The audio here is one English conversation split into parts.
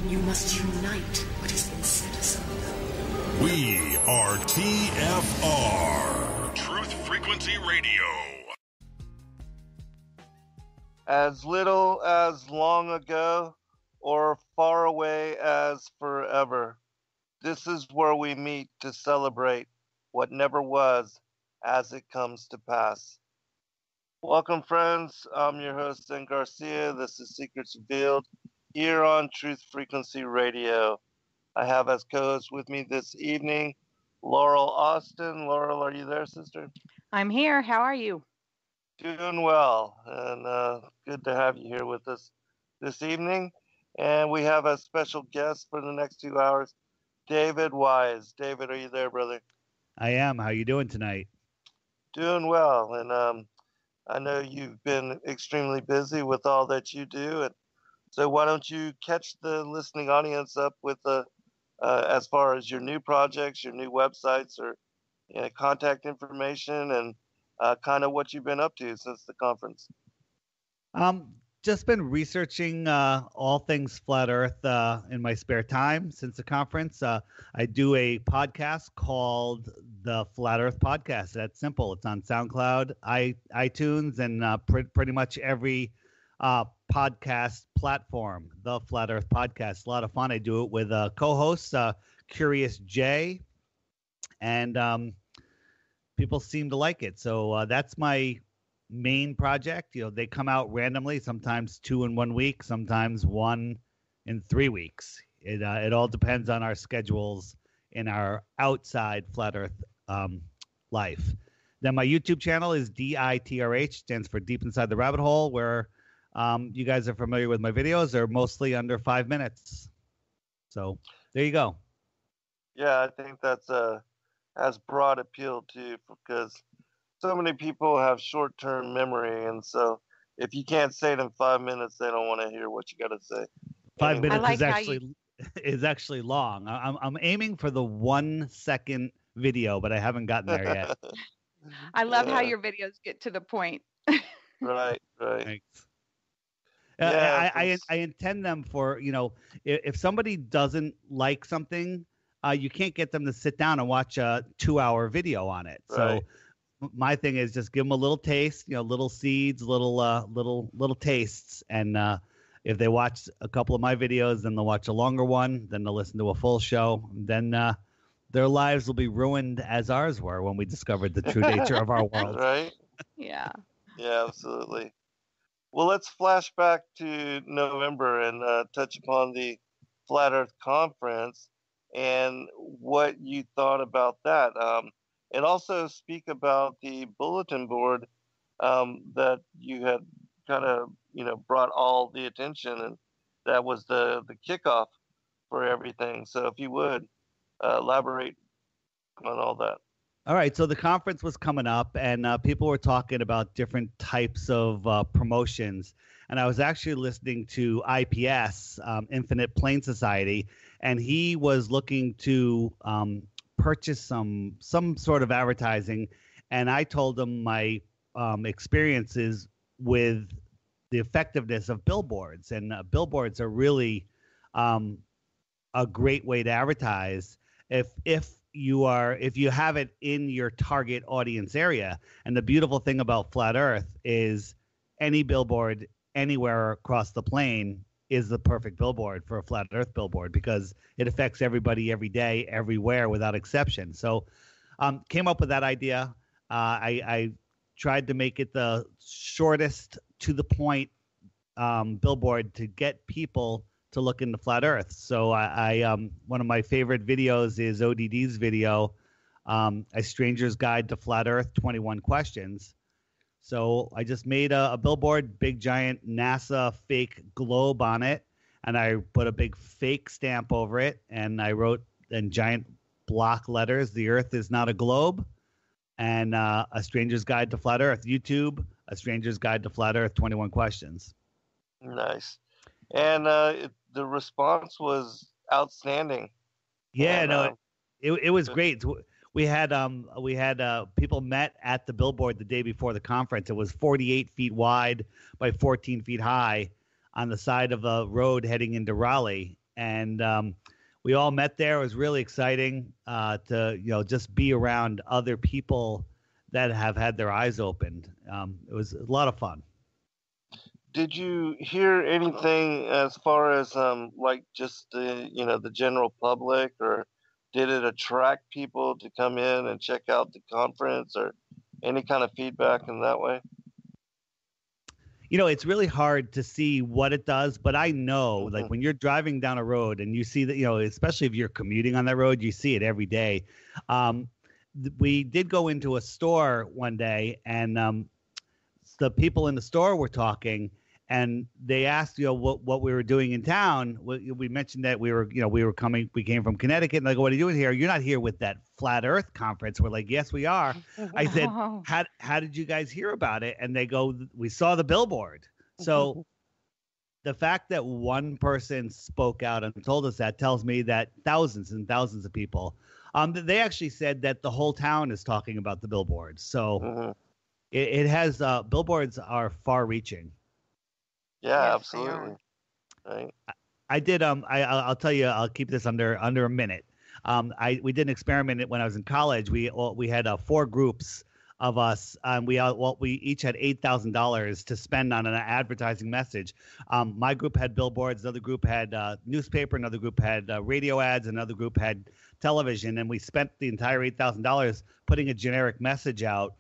You must unite what has been set asunder. We are TFR. Truth Frequency Radio. As little as long ago, or far away as forever, this is where we meet to celebrate what never was as it comes to pass. Welcome, friends. I'm your host, Zen Garcia. This is Secrets Revealed here on Truth Frequency Radio. I have as co-host with me this evening, Laurel Austin. Laurel, are you there, sister? I'm here. How are you? Doing well, and good to have you here with us this evening. And we have a special guest for the next 2 hours, David Weiss. David, are you there, brother? I am. How you doing tonight? Doing well, and I know you've been extremely busy with all that you do, and so why don't you catch the listening audience up with as far as your new projects, your new websites, or contact information, and kind of what you've been up to since the conference. Just been researching all things flat Earth in my spare time since the conference. I do a podcast called the Flat Earth Podcast. That's simple. It's on SoundCloud, iTunes, and pretty much every podcast platform. The Flat Earth Podcast. A lot of fun. I do it with co-hosts Curious Jay, and people seem to like it. So that's my main project. They come out randomly, sometimes 2 in 1 week, sometimes 1 in 3 weeks. It all depends on our schedules in our outside flat Earth life. Then my YouTube channel is DITRH, stands for Deep Inside the Rabbit Hole, where you guys are familiar with my videos. They're mostly under 5 minutes. So there you go. Yeah, I think that's has broad appeal too, because so many people have short-term memory, and so if you can't say it in 5 minutes, they don't want to hear what you got to say. 5 minutes is actually long. I'm aiming for the 1 second video, but I haven't gotten there yet. I love how your videos get to the point. Right. Thanks. Yeah, I intend them for, if somebody doesn't like something, you can't get them to sit down and watch a 2-hour video on it. Right. So my thing is just give them a little taste, little seeds, little tastes. And if they watch a couple of my videos, then they'll watch a longer one, then they'll listen to a full show. Then their lives will be ruined as ours were when we discovered the true nature of our world. Right? Yeah. Yeah, absolutely. Well, let's flash back to November and touch upon the Flat Earth Conference and what you thought about that. And also speak about the bulletin board that you had kind of, brought all the attention, and that was the kickoff for everything. So if you would elaborate on all that. All right. So the conference was coming up, and people were talking about different types of promotions. And I was actually listening to IPS, Infinite Plane Society, and he was looking to purchase some sort of advertising. And I told him my experiences with the effectiveness of billboards. And billboards are really a great way to advertise if you have it in your target audience area. And the beautiful thing about Flat Earth is any billboard anywhere across the plane is the perfect billboard for a Flat Earth billboard, because it affects everybody every day, everywhere, without exception. So came up with that idea. I tried to make it the shortest to the point billboard to get people to look into Flat Earth. So I one of my favorite videos is ODD's video, A Stranger's Guide to Flat Earth, 21 Questions. So I just made a billboard, big giant NASA fake globe on it, and I put a big fake stamp over it, and I wrote in giant block letters, "The Earth is not a globe," and A Stranger's Guide to Flat Earth. YouTube, A Stranger's Guide to Flat Earth, 21 Questions. Nice. And the response was outstanding. Yeah, and, it was great. We had people met at the billboard the day before the conference. It was 48 feet wide by 14 feet high on the side of a road heading into Raleigh, and we all met there. It was really exciting to just be around other people that have had their eyes opened. It was a lot of fun. Did you hear anything as far as like just the general public, or did it attract people to come in and check out the conference, or any kind of feedback in that way? It's really hard to see what it does, but I know, Mm-hmm. like when you're driving down a road and you see that, especially if you're commuting on that road, you see it every day. We did go into a store one day, and the people in the store were talking, and they asked, what we were doing in town. We mentioned that we came from Connecticut, and they go, "What are you doing here? You're not here with that Flat Earth conference." We're like, "Yes, we are." I said, Oh. how did you guys hear about it? And they go, "We saw the billboard." So the fact that one person spoke out and told us that tells me that thousands and thousands of people, they actually said that the whole town is talking about the billboards. So Mm-hmm. it has, billboards are far reaching. Yeah, Yes, they are. absolutely. Right. I did. I'll tell you. I'll keep this under a minute. We did an experiment when I was in college. We had 4 groups of us. We each had $8,000 to spend on an advertising message. My group had billboards. Another group had newspaper. Another group had radio ads. Another group had television. And we spent the entire $8,000 putting a generic message out.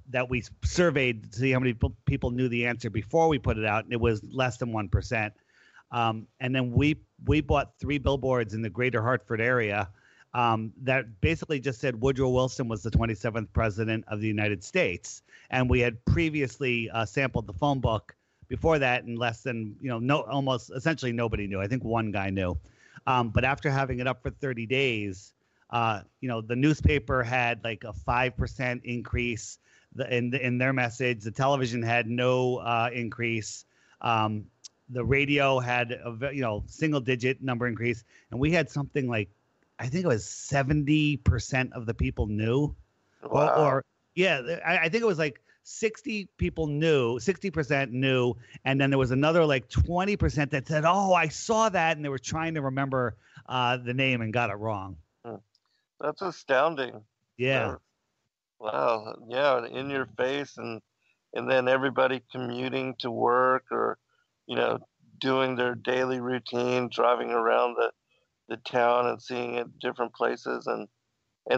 That we surveyed to see how many people knew the answer before we put it out, and it was less than 1%. And then we bought 3 billboards in the greater Hartford area that basically just said Woodrow Wilson was the 27th president of the United States. And we had previously sampled the phone book before that, and less than, almost essentially nobody knew. I think one guy knew. But after having it up for 30 days, the newspaper had like a 5% increase in their message. The television had no increase. The radio had a single digit number increase, and we had something like, I think it was 70% of the people knew. Wow. I think it was like 60% knew, and then there was another like 20% that said, "Oh, I saw that," and they were trying to remember the name and got it wrong. That's astounding. Yeah. Wow. Yeah, in your face, and then everybody commuting to work, or doing their daily routine, driving around the town and seeing it different places, and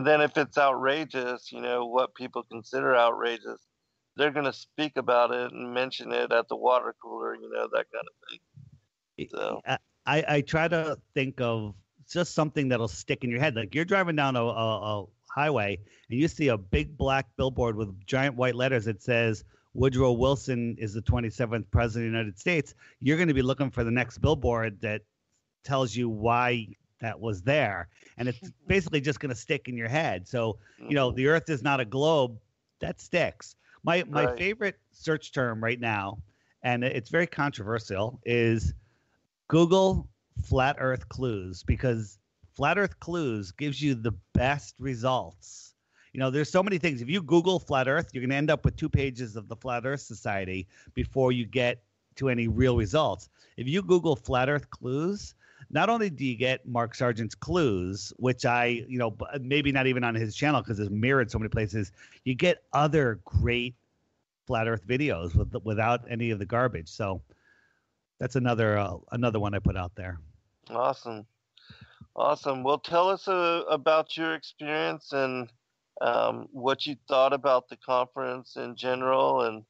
then if it's outrageous, what people consider outrageous, they're going to speak about it and mention it at the water cooler, that kind of thing. So I try to think of just something that'll stick in your head. Like you're driving down a highway and you see a big black billboard with giant white letters that says Woodrow Wilson is the 27th president of the United States. You're going to be looking for the next billboard that tells you why that was there. And it's basically just going to stick in your head. So, the earth is not a globe. That sticks. My Right. favorite search term right now, and it's very controversial, is Google flat earth clues, because flat earth clues gives you the best results. There's so many things. If you Google flat earth, you're going to end up with 2 pages of the Flat Earth Society before you get to any real results. If you Google flat earth clues, not only do you get Mark Sargent's clues, which maybe not even on his channel because it's mirrored so many places, you get other great flat earth videos without any of the garbage. So that's another one I put out there. Awesome. Well, tell us about your experience, and what you thought about the conference in general, and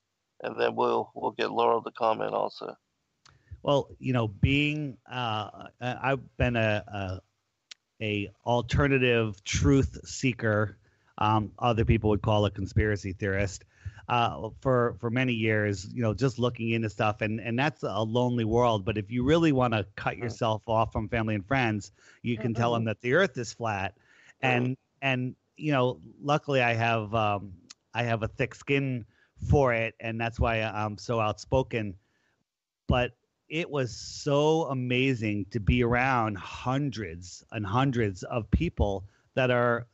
then we'll get Laurel to comment also. Well, being I've been a alternative truth seeker. Other people would call a conspiracy theorist. For many years, just looking into stuff, and that's a lonely world. But if you really want to cut yourself off from family and friends, you can tell them that the earth is flat. And luckily I have a thick skin for it, and that's why I'm so outspoken. But it was so amazing to be around hundreds and hundreds of people that are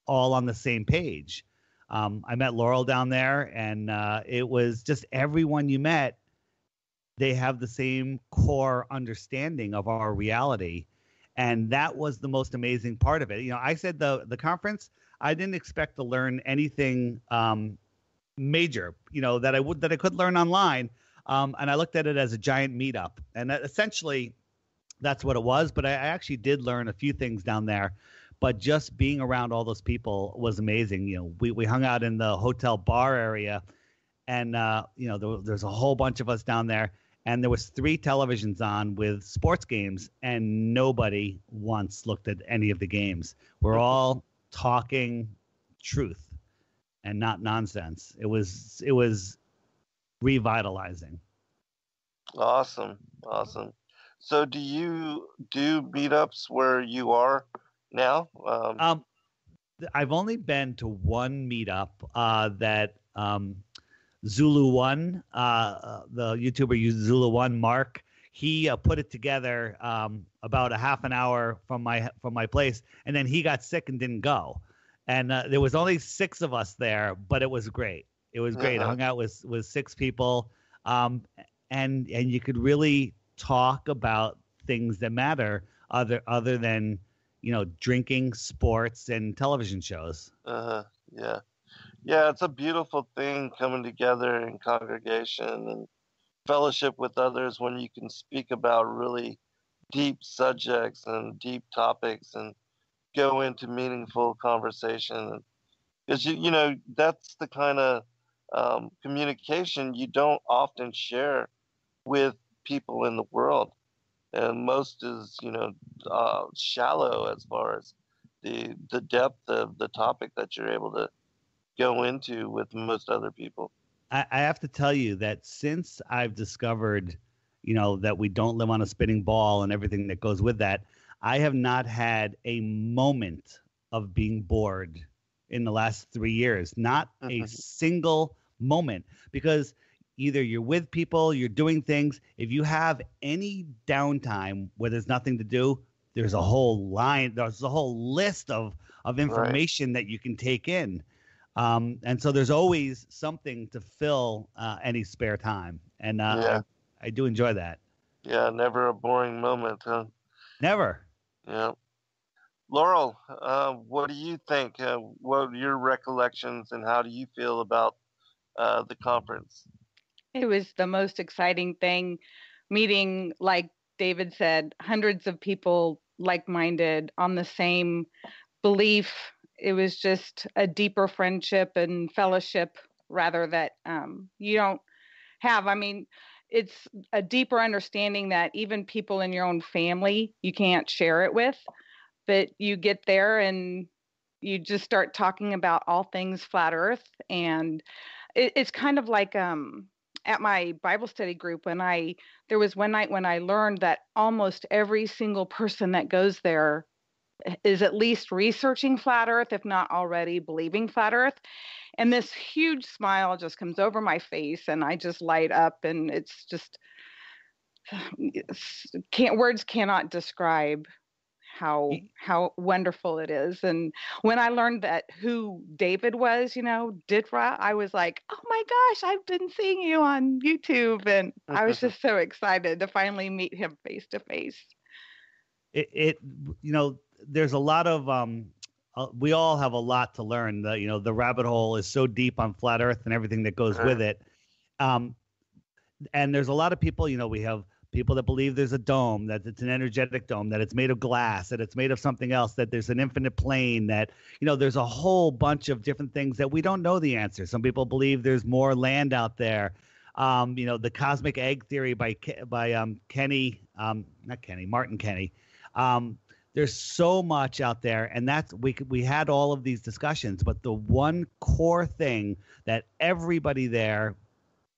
all on the same page. I met Laurel down there, and it was just everyone you met they have the same core understanding of our reality. And that was the most amazing part of it. I said the conference, I didn't expect to learn anything major, that I could learn online. And I looked at it as a giant meetup. And essentially that's what it was. But I actually did learn a few things down there. But just being around all those people was amazing. We hung out in the hotel bar area, and there's a whole bunch of us down there, and there was 3 televisions on with sports games, and nobody once looked at any of the games. We're all talking truth and not nonsense. It was revitalizing. Awesome. So do you do meetups where you are now? I've only been to one meetup that Zulu One, the YouTuber Zulu One, Mark, he put it together about a half an hour from my place, and then he got sick and didn't go. And there was only 6 of us there, but it was great. It was great. I hung out with 6 people, and you could really talk about things that matter other than drinking, sports, and television shows. Yeah. Yeah, it's a beautiful thing coming together in congregation and fellowship with others when you can speak about really deep subjects and deep topics and go into meaningful conversation. Because that's the kind of communication you don't often share with people in the world, and most is shallow as far as the depth of the topic that you're able to go into with most other people. I have to tell you that since I've discovered, that we don't live on a spinning ball and everything that goes with that, I have not had a moment of being bored in the last 3 years. Not a single moment, because either you're with people, you're doing things. If you have any downtime where there's nothing to do, there's a whole list of information that you can take in. And so there's always something to fill any spare time. And I do enjoy that. Yeah, never a boring moment, huh? Never. Yeah. Laurel, what do you think? What are your recollections, and how do you feel about the conference? It was the most exciting thing, meeting, like David said, hundreds of people like-minded on the same belief. It was just a deeper friendship and fellowship rather that you don't have. I mean, it's a deeper understanding that even people in your own family, you can't share it with, but you get there and you just start talking about all things flat earth. And it's kind of like at my Bible study group, there was one night when I learned that almost every single person that goes there is at least researching flat earth, if not already believing flat earth. And this huge smile just comes over my face, and I just light up, and it's just words cannot describe how wonderful it is. And when I learned that who David was, Didra, I was like, oh my gosh, I've been seeing you on YouTube, and I was just so excited to finally meet him face to face. There's a lot of we all have a lot to learn. The rabbit hole is so deep on flat earth and everything that goes with it. And there's a lot of people, we have people that believe there's a dome, that it's an energetic dome, that it's made of glass, that it's made of something else, that there's an infinite plane, that, there's a whole bunch of different things that we don't know the answer. Some people believe there's more land out there. The cosmic egg theory by Martin Kenny. There's so much out there, and we had all of these discussions, but the one core thing that everybody there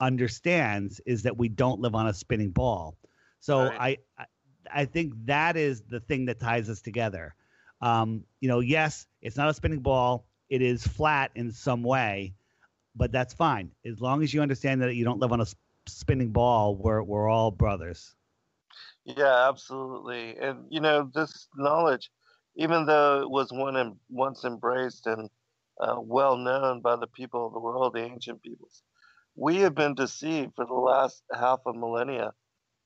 understands is that we don't live on a spinning ball. So right. I think that is the thing that ties us together. Yes, it's not a spinning ball. It is flat in some way, but that's fine. As long as you understand that you don't live on a spinning ball, we're all brothers. Yeah, absolutely. And, this knowledge, even though it was once embraced and well known by the people of the world, the ancient peoples, we have been deceived for the last half a millennia.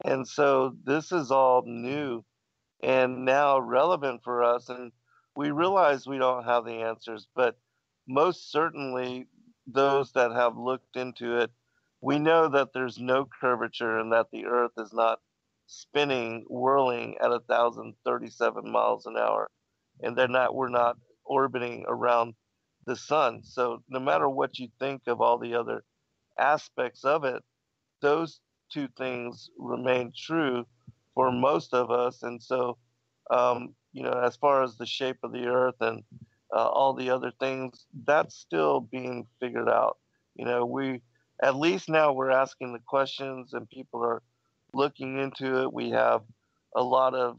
And so this is all new and now relevant for us. And we realize we don't have the answers, but most certainly those that have looked into it, we know that there's no curvature and that the earth is not spinning, whirling at 1,037 miles an hour, and we're not orbiting around the sun. So no matter what you think of all the other aspects of it, those two things remain true for most of us. And so, as far as the shape of the earth and all the other things, that's still being figured out. We at least now we're asking the questions and people are looking into it. We have a lot of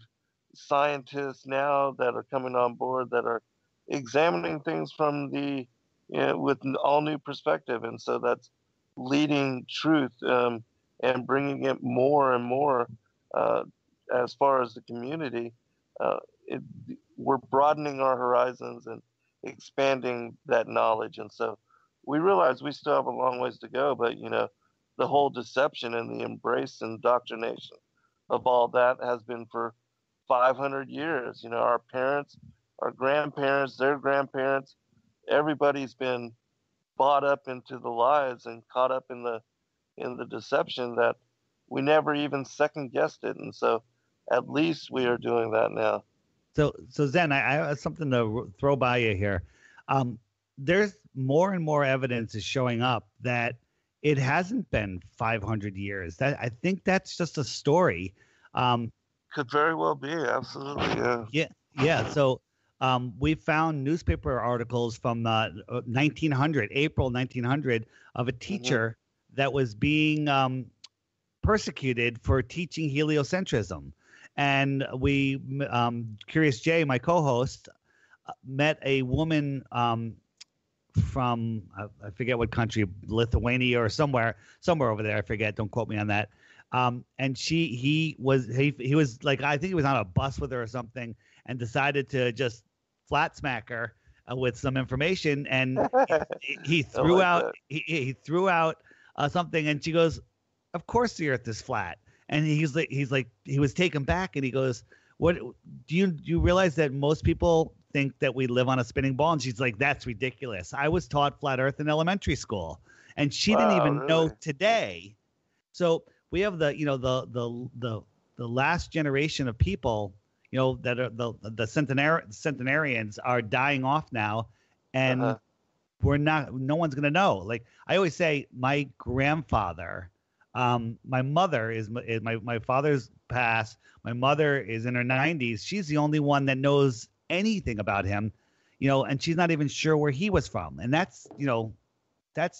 scientists now that are coming on board that are examining things from with all new perspective, and so that's leading truth and bringing it more and more uh, as far as the community. Uh, it, we're broadening our horizons and expanding that knowledge, and so we realize we still have a long ways to go. But the whole deception and the embrace and indoctrination of all that has been for 500 years. Our parents, our grandparents, their grandparents, everybody's been bought up into the lies and caught up in the deception that we never even second guessed it. And so at least we are doing that now. So Zen, I have something to throw by you here. There's more and more evidence is showing up that it hasn't been 500 years. I think that's just a story. Could very well be. Absolutely. Yeah. Yeah. So we found newspaper articles from 1900, April 1900, of a teacher that was being persecuted for teaching heliocentrism. And we, Curious Jay, my co-host, met a woman from I forget what country, Lithuania or somewhere over there. I forget. Don't quote me on that. And he was like, I think he was on a bus with her or something, and decided to just flat smack her with some information. And he threw out he threw out something, and she goes, "Of course the Earth is flat." And he was taken back, and he goes, "What do you realize that most people think that we live on a spinning ball?" And she's like, "That's ridiculous. I was taught flat Earth in elementary school," and she didn't even know today. So we have the last generation of people, that are the centenarians are dying off now, and no one's gonna know. Like I always say, my grandfather. My mother is my father's passed. My mother is in her 90s. She's the only one that knows anything about him, and she's not even sure where he was from. And that's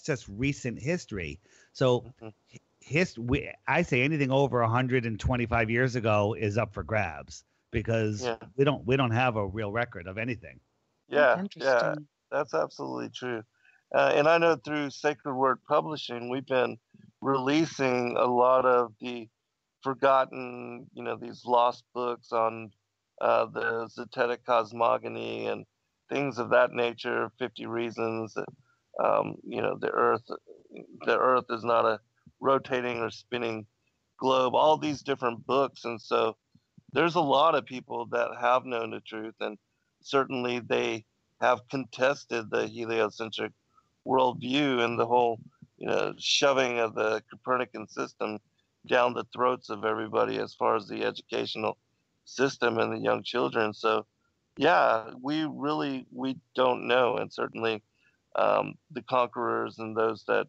just recent history. So I say anything over 125 years ago is up for grabs because we don't have a real record of anything. Yeah, that's absolutely true. And I know through Sacred Word Publishing, we've been releasing a lot of the forgotten, these lost books on the Zetetic cosmogony and things of that nature. 50 reasons that the Earth is not a rotating or spinning globe. All these different books, and so there's a lot of people that have known the truth, and certainly they have contested the heliocentric worldview and the whole shoving of the Copernican system down the throats of everybody as far as the educational system and the young children. So we don't know. And certainly the conquerors and those that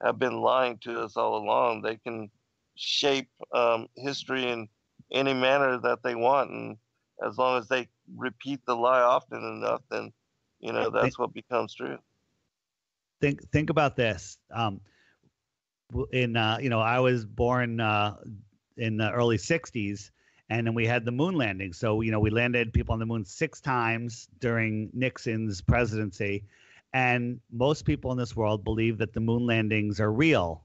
have been lying to us all along, they can shape history in any manner that they want. And as long as they repeat the lie often enough, then that's what becomes true. Think about this. I was born in the early 60s, and then we had the moon landing. So, we landed people on the moon 6 times during Nixon's presidency. And most people in this world believe that the moon landings are real.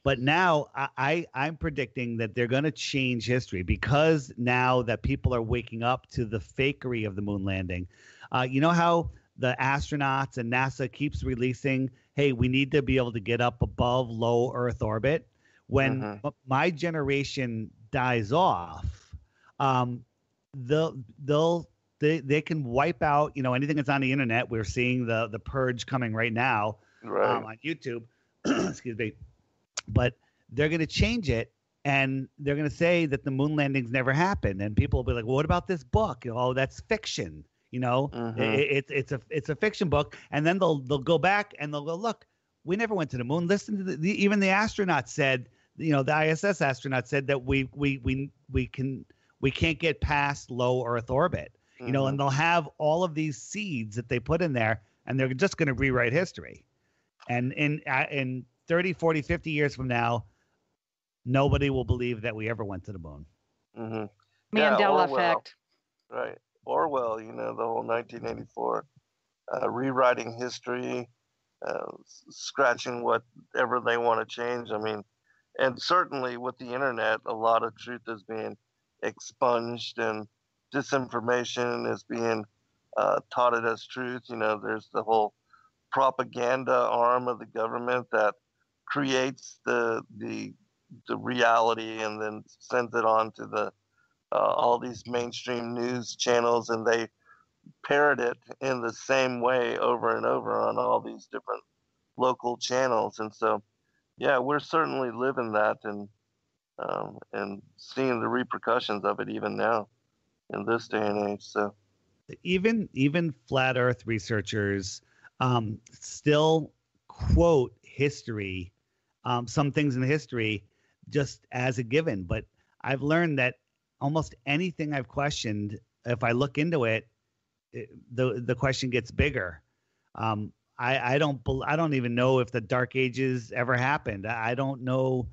But now I'm predicting that they're going to change history because now that people are waking up to the fakery of the moon landing. You know how the astronauts and NASA keeps releasing, hey, we need to be able to get up above low Earth orbit. When my generation dies off, they can wipe out, anything that's on the internet. We're seeing the purge coming right now on YouTube. Excuse me. But they're going to change it, and they're going to say that the moon landings never happened, and people will be like, well, what about this book? Oh, that's fiction. It's a fiction book, and then they'll go back and they'll go, look, we never went to the moon. Listen to even the astronauts said, the ISS astronauts said that we can't get past low Earth orbit. And they'll have all of these seeds that they put in there, and they're just going to rewrite history. And in 30, 40, 50 years from now, nobody will believe that we ever went to the moon. Mandela effect. Right. Orwell, the whole 1984, rewriting history, scratching whatever they want to change. I mean, and certainly with the internet, a lot of truth is being expunged and disinformation is being touted as truth. There's the whole propaganda arm of the government that creates the reality and then sends it on to the all these mainstream news channels, and they parrot it in the same way over and over on all these different local channels. And so, yeah, we're certainly living that and seeing the repercussions of it even now in this day and age. So even flat Earth researchers still quote history, some things in history just as a given. But I've learned that almost anything I've questioned, if I look into it, the question gets bigger. I don't even know if the Dark Ages ever happened. I don't know.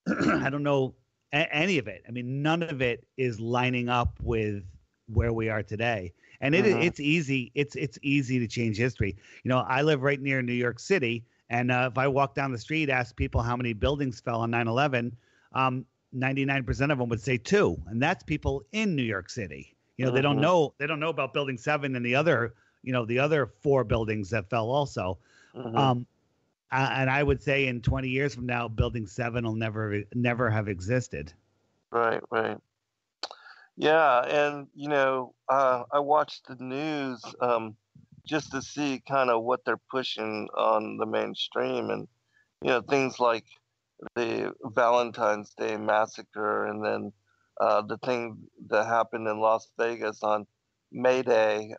I don't know any of it. I mean, none of it is lining up with where we are today. And it's easy. It's easy to change history. I live right near New York City, and if I walk down the street, ask people how many buildings fell on 9/11, 99% of them would say 2, and that's people in New York City. They don't know about Building 7 and the other 4 buildings that fell also. And I would say in 20 years from now, Building 7 will never have existed. Right. Yeah, and I watched the news just to see kind of what they're pushing on the mainstream, and things like the Valentine's Day massacre, and then the thing that happened in Las Vegas on May Day,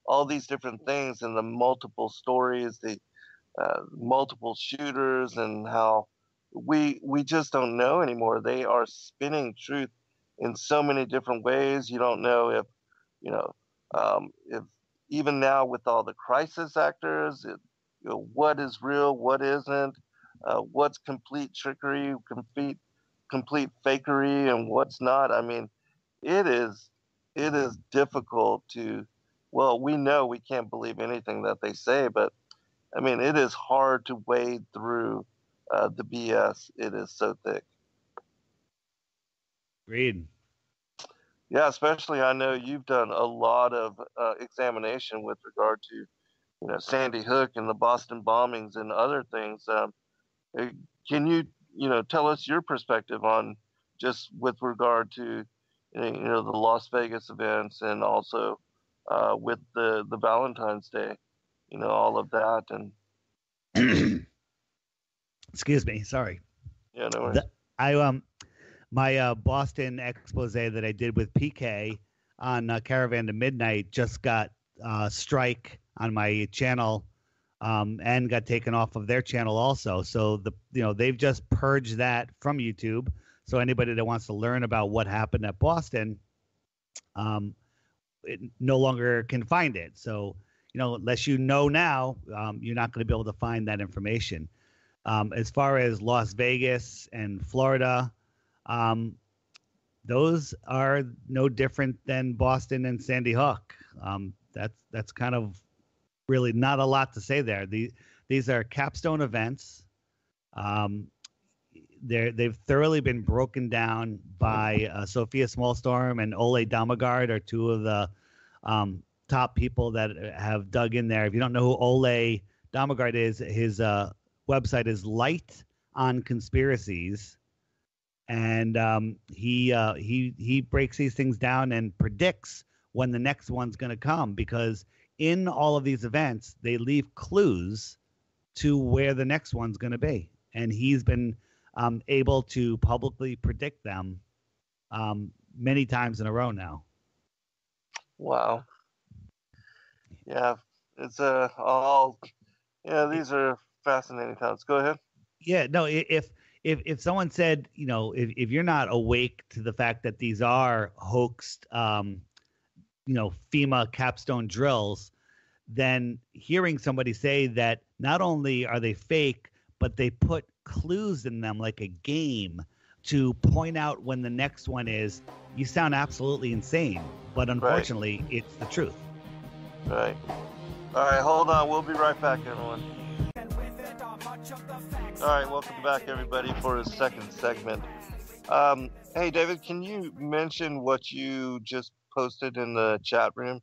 all these different things, and the multiple stories, the multiple shooters, and how we just don't know anymore. They are spinning truth in so many different ways. You don't know if even now with all the crisis actors, what is real, what isn't, what's complete trickery, complete fakery, and what's not. I mean, it is difficult to. Well, we know we can't believe anything that they say, but I mean, it is hard to wade through the BS. It is so thick. Agreed. Yeah, especially I know you've done a lot of examination with regard to, Sandy Hook and the Boston bombings and other things. Can you, tell us your perspective on just with regard to, the Las Vegas events, and also with the Valentine's Day, all of that, and excuse me, sorry. Yeah, no worries. My Boston expose that I did with PK on Caravan to Midnight just got strike on my channel, and got taken off of their channel also. So they've just purged that from YouTube. So anybody that wants to learn about what happened at Boston, it no longer can find it. So unless now, you're not going to be able to find that information. As far as Las Vegas and Florida, those are no different than Boston and Sandy Hook. That's kind of really not a lot to say there. These are capstone events. They've thoroughly been broken down by Sophia Smallstorm and Ole Damagard are two of the top people that have dug in there. If you don't know who Ole Damagard is, his website is Light on Conspiracies, and he breaks these things down and predicts when the next one's going to come, because in all of these events they leave clues to where the next one's going to be, and he's been able to publicly predict them many times in a row now. Wow. Yeah, it's all. Yeah, these are fascinating times. Go ahead. Yeah, no. If someone said, if you're not awake to the fact that these are hoaxed, FEMA capstone drills, then hearing somebody say that not only are they fake, but they put clues in them like a game to point out when the next one is, you sound absolutely insane. But unfortunately, It's the truth. Right. All right, hold on. We'll be right back, everyone. All right, welcome back, everybody, for a second segment. Hey, David, can you mention what you just posted in the chat room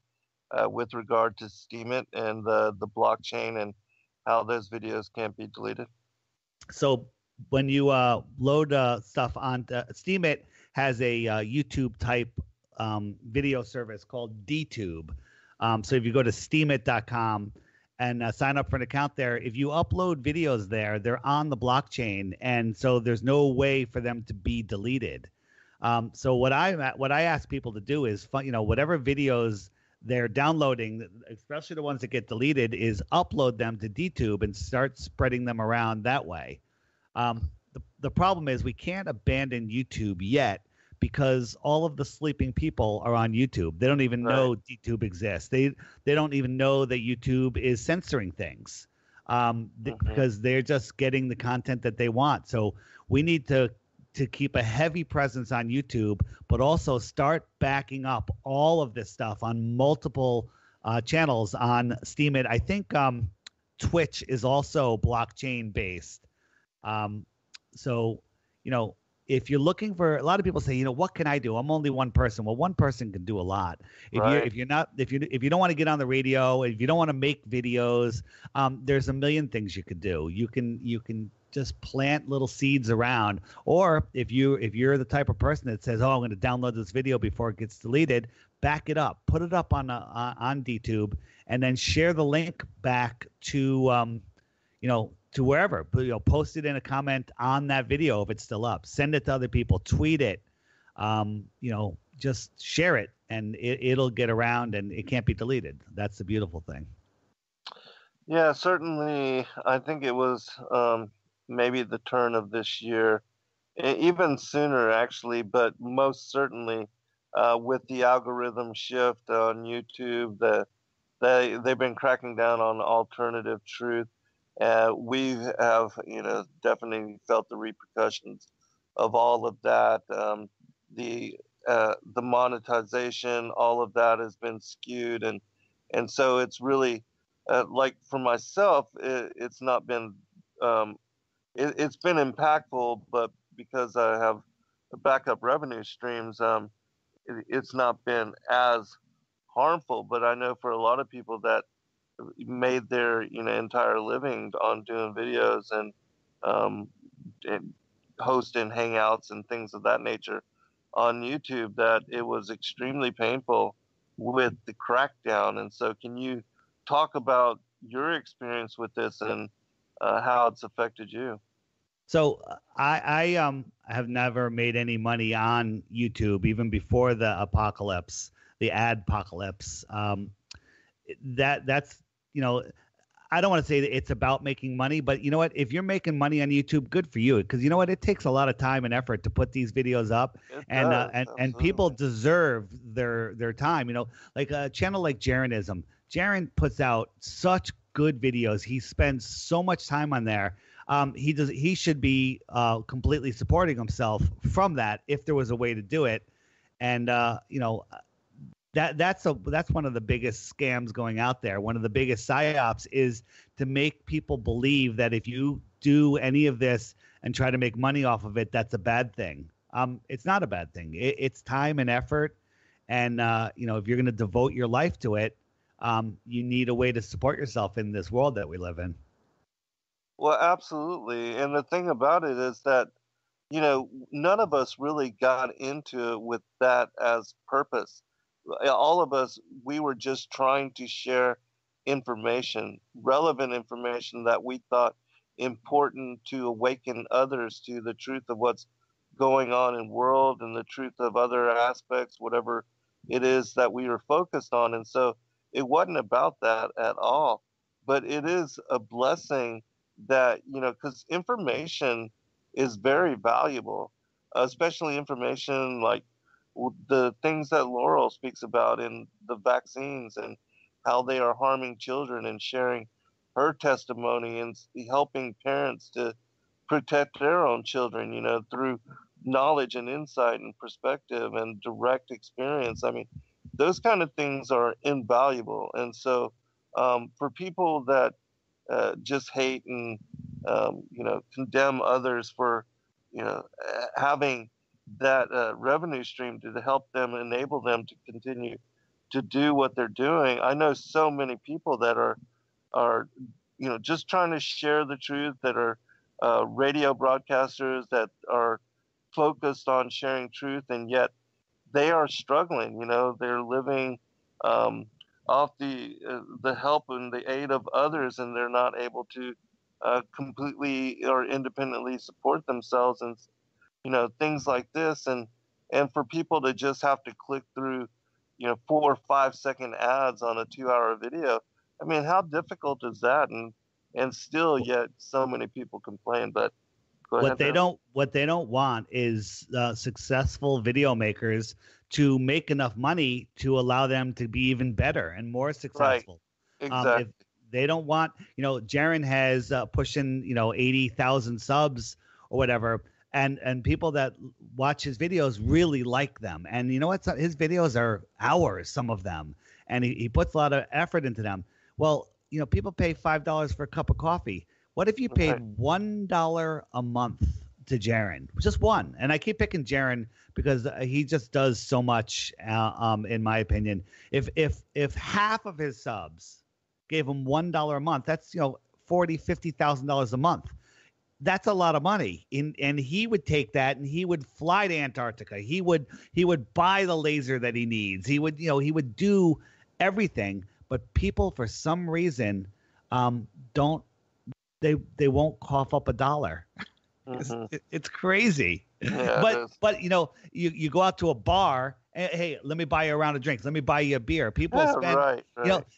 with regard to Steemit and the blockchain and how those videos can't be deleted? So when you load stuff on Steemit, has a YouTube type video service called DTube. So if you go to steemit.com and sign up for an account there, if you upload videos there, they're on the blockchain, and so there's no way for them to be deleted. So what I ask people to do is, whatever videos they're downloading, especially the ones that get deleted, is upload them to DTube and start spreading them around that way. The problem is we can't abandon YouTube yet, because all of the sleeping people are on YouTube. They don't even know DTube exists. They don't even know that YouTube is censoring things because they're just getting the content that they want. So we need to keep a heavy presence on YouTube, but also start backing up all of this stuff on multiple channels on Steemit. I think Twitch is also blockchain based. So, if you're looking for, a lot of people say, what can I do? I'm only one person. Well, one person can do a lot. If you don't want to get on the radio, if you don't want to make videos, there's a million things you could do. You can just plant little seeds around. Or if you're the type of person that says, I'm going to download this video before it gets deleted, back it up, put it up on DTube, and then share the link back to to wherever. Post it in a comment on that video if it's still up. Send it to other people. Tweet it. Just share it, and it'll get around, and it can't be deleted. That's the beautiful thing. Yeah, certainly. I think it was maybe the turn of this year, even sooner actually, but most certainly with the algorithm shift on YouTube, they've been cracking down on alternative truth. We have, definitely felt the repercussions of all of that. The monetization, all of that has been skewed, and so it's really like for myself, it's not been, it's been impactful, but because I have backup revenue streams, it's not been as harmful. But I know for a lot of people that made their entire living on doing videos and hosting hangouts and things of that nature on YouTube, that it was extremely painful with the crackdown. And so can you talk about your experience with this and how it's affected you? So I have never made any money on YouTube, even before the apocalypse, the ad apocalypse. That's I don't want to say that it's about making money, but you know what? If you're making money on YouTube, good for you, because you know what? It takes a lot of time and effort to put these videos up, and people deserve their time. Like a channel like Jaronism. Jaron puts out such good videos. He spends so much time on there. He should be completely supporting himself from that if there was a way to do it, and That's one of the biggest scams going out there. One of the biggest psyops is to make people believe that if you do any of this and try to make money off of it, that's a bad thing. It's not a bad thing. It's time and effort, and if you're going to devote your life to it, you need a way to support yourself in this world that we live in. Well, absolutely. And the thing about it is that, none of us really got into it with that as purpose. All of us, we were just trying to share information, relevant information that we thought important to awaken others to the truth of what's going on in world and the truth of other aspects, whatever it is that we were focused on. And so it wasn't about that at all. But it is a blessing that, because information is very valuable, especially information like the things that Laurel speaks about in the vaccines and how they are harming children, and sharing her testimony and helping parents to protect their own children, through knowledge and insight and perspective and direct experience. I mean, those kind of things are invaluable. And so, for people that just hate and condemn others for having that revenue stream to help them, enable them to continue to do what they're doing. I know so many people that are just trying to share the truth, that are radio broadcasters that are focused on sharing truth, and yet they are struggling. They're living off the help and the aid of others, and they're not able to completely or independently support themselves, and things like this. And for people to just have to click through 4 or 5 second ads on a 2 hour video, I mean, how difficult is that? And still yet so many people complain. But what they don't want is successful video makers to make enough money to allow them to be even better and more successful. Right. Exactly. If they don't want, Jaron has pushing 80,000 subs or whatever, and people that watch his videos really like them. And you know what? His videos are hours, some of them, and he puts a lot of effort into them. Well, people pay $5 for a cup of coffee. What if you paid $1 a month to Jaron? Just one. And I keep picking Jaron because he just does so much, in my opinion. If half of his subs gave him $1 a month, that's $40,000-$50,000 a month. That's a lot of money. And he would take that and he would fly to Antarctica. He would buy the laser that he needs. He would do everything. But people, for some reason, don't. They won't cough up a dollar. Mm-hmm. It's crazy. Yeah, but you go out to a bar. Hey, let me buy you a round of drinks. Let me buy you a beer. People spend. Right.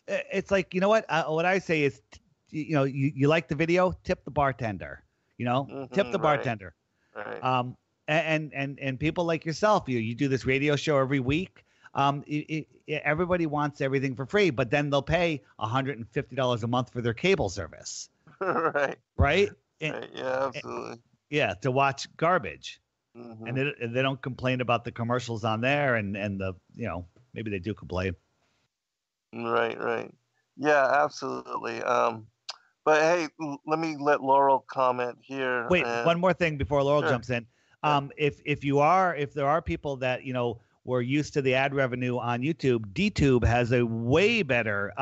It's like, what I say is, you like the video, tip the bartender. Tip the bartender. Right. And people like yourself, you do this radio show every week. Everybody wants everything for free, but then they'll pay $150 a month for their cable service. Right. Right? Right. Yeah, absolutely. Yeah, to watch garbage. Mm-hmm. And they don't complain about the commercials on there, and the maybe they do complain. Right. Yeah, absolutely. But hey, let me let Laurel comment here. Wait, one more thing before Laurel jumps in. If there are people that we're used to the ad revenue on YouTube, DTube has a way better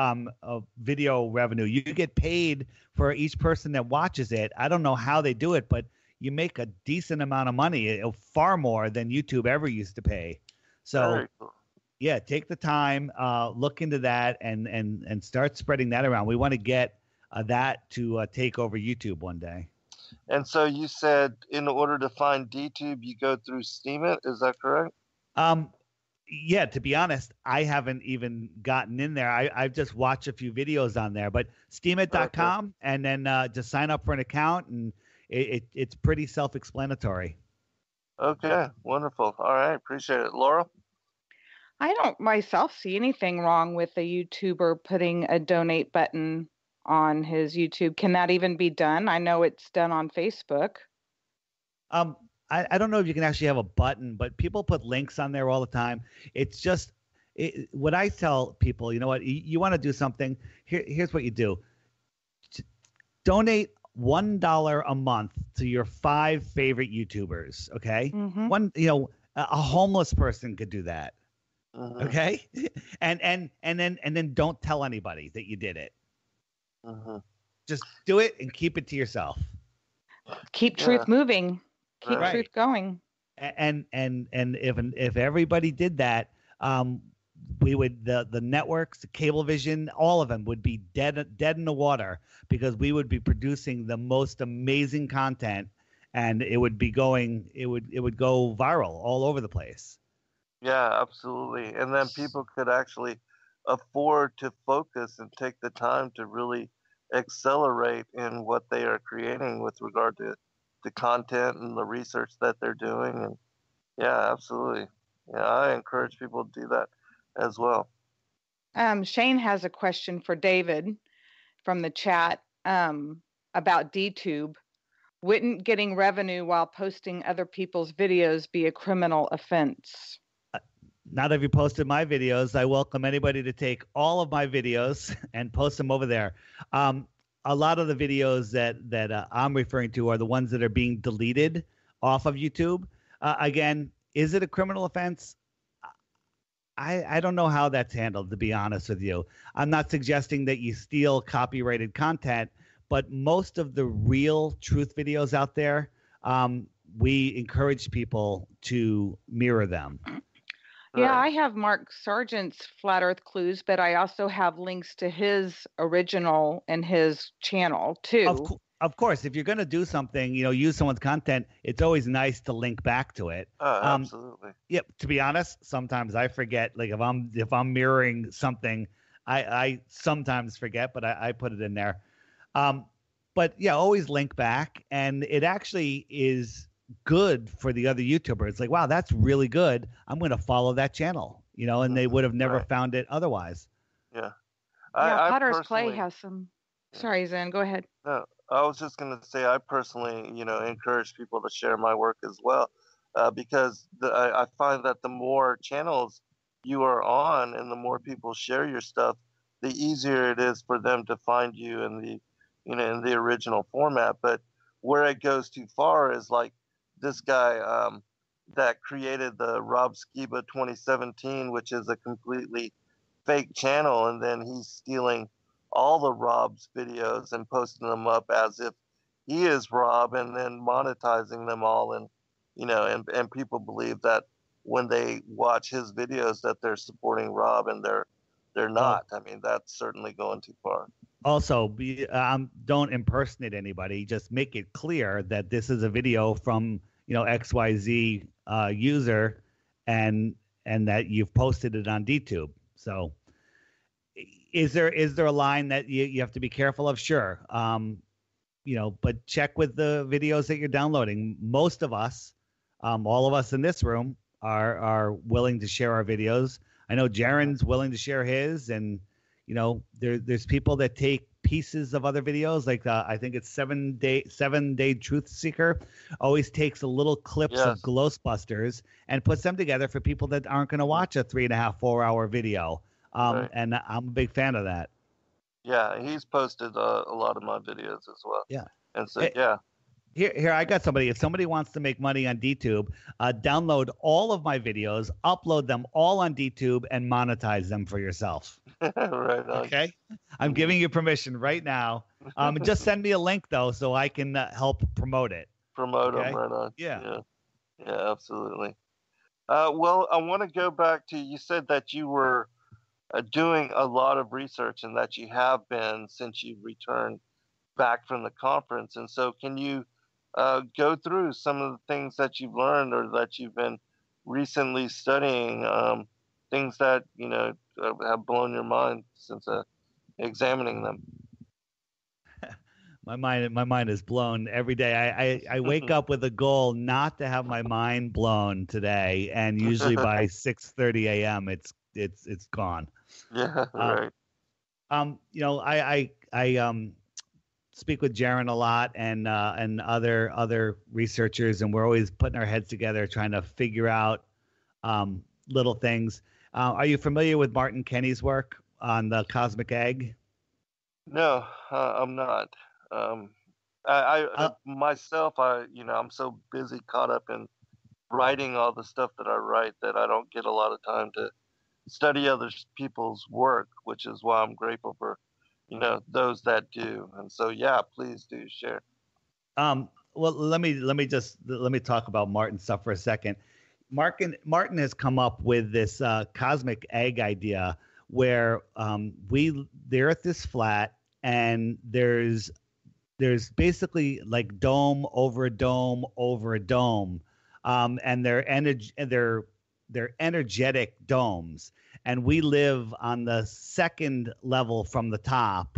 video revenue. You get paid for each person that watches it. I don't know how they do it, but you make a decent amount of money, far more than YouTube ever used to pay. So, yeah, take the time, look into that, and start spreading that around. We want to get that to take over YouTube one day. And so you said in order to find DTube, you go through Steemit. Is that correct? Yeah, to be honest, I haven't even gotten in there. I've just watched a few videos on there, but steemit.com, and then just sign up for an account, and it's pretty self-explanatory. Okay, wonderful. All right, appreciate it. Laura? I don't myself see anything wrong with a YouTuber putting a donate button on his YouTube. Can that even be done? I know it's done on Facebook. I don't know if you can actually have a button, but people put links on there all the time. It's just what I tell people, you want to do something. Here's what you do. Donate $1 a month to your 5 favorite YouTubers. Okay. Mm-hmm. A homeless person could do that. Mm-hmm. Okay. And then don't tell anybody that you did it. Mm-hmm. Just do it and keep it to yourself. Keep Yeah. truth moving. Keep Right. truth going. And if everybody did that, we would the networks, the Cablevision, all of them would be dead in the water, because we would be producing the most amazing content, and it would go viral all over the place. Yeah, absolutely. And then people could actually afford to focus and take the time to really accelerate in what they are creating with regard to the content and the research that they're doing. And yeah, absolutely. Yeah, I encourage people to do that as well. Shane has a question for David from the chat about DTube. Wouldn't getting revenue while posting other people's videos be a criminal offense? Not if you posted my videos. I welcome anybody to take all of my videos and post them over there. A lot of the videos that I'm referring to are the ones that are being deleted off of YouTube. Again, is it a criminal offense? I don't know how that's handled, to be honest with you. I'm not suggesting that you steal copyrighted content, but most of the real truth videos out there, we encourage people to mirror them. Yeah, Right. I have Mark Sargent's Flat Earth Clues, but I also have links to his original and his channel too. Of course, if you're going to do something, use someone's content, it's always nice to link back to it. Absolutely. Yep. To be honest, sometimes I forget. Like if I'm mirroring something, I sometimes forget, but I put it in there. But yeah, always link back, and it actually is good for the other YouTubers. It's like, wow, that's really good. I'm going to follow that channel, and they would have never Right. found it otherwise. Yeah. Yeah, I Potter's Clay personally, has some. Sorry, Zen, go ahead. no, I was just going to say, I personally, encourage people to share my work as well, because I find that the more channels you are on and the more people share your stuff, the easier it is for them to find you in the original format. But where it goes too far is like this guy that created the Rob Skiba 2017, which is a completely fake channel, and then he's stealing all the Rob's videos and posting them up as if he is Rob, and then monetizing them all. And and people believe that when they watch his videos that they're supporting Rob, and they're not. I mean, that's certainly going too far. Also, don't impersonate anybody. Just make it clear that this is a video from XYZ user, and that you've posted it on DTube. So is there a line that you have to be careful of? Sure. But check with the videos that you're downloading. Most of us, all of us in this room are willing to share our videos. I know Jaren's willing to share his, and there's people that take pieces of other videos. Like I think it's 7 Day Truth Seeker always takes a little clips of Ghostbusters and puts them together for people that aren't going to watch a 3.5-4 hour video. Right. And I'm a big fan of that. Yeah, he's posted a lot of my videos as well. Yeah. And so, yeah. Here, I got somebody. If somebody wants to make money on DTube, download all of my videos, upload them all on DTube, and monetize them for yourself. Right on. Okay? I'm giving you permission right now. Just send me a link, though, so I can help promote it. Promote them, right on. Yeah. Yeah, absolutely. Well, I want to go back to, you said that you were doing a lot of research, and that you have been since you returned back from the conference. And so can you go through some of the things that you've learned, or that you've been recently studying, things that have blown your mind since examining them? My mind is blown every day. I wake up with a goal not to have my mind blown today, and usually by 6:30 a.m. it's gone. Yeah, right. I speak with Jaren a lot, and other researchers, and we're always putting our heads together trying to figure out little things. Are you familiar with Martin Kenny's work on the cosmic egg? No, I'm not. I myself, I'm so busy, caught up in writing all the stuff that I write, that I don't get a lot of time to study other people's work, which is why I'm grateful for, those that do. And so, yeah, please do share. Well, let me talk about Martin's stuff for a second. Martin has come up with this cosmic egg idea where the Earth is flat and there's basically like dome over a dome over a dome, and they're energetic domes, and we live on the second level from the top.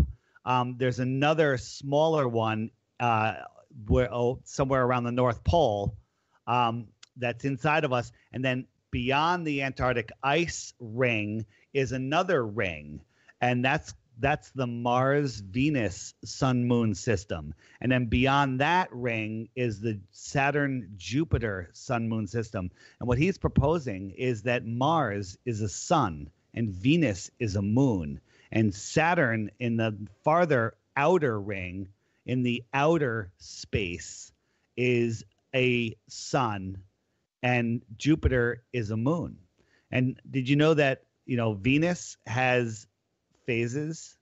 There's another smaller one somewhere around the North Pole, that's inside of us, and then beyond the Antarctic ice ring is another ring, and that's the Mars-Venus Sun-Moon system. And then beyond that ring is the Saturn-Jupiter Sun-Moon system. And what he's proposing is that Mars is a sun and Venus is a moon. And Saturn in the farther outer ring, in the outer space, is a sun and Jupiter is a moon. And did you know that, Venus has phases?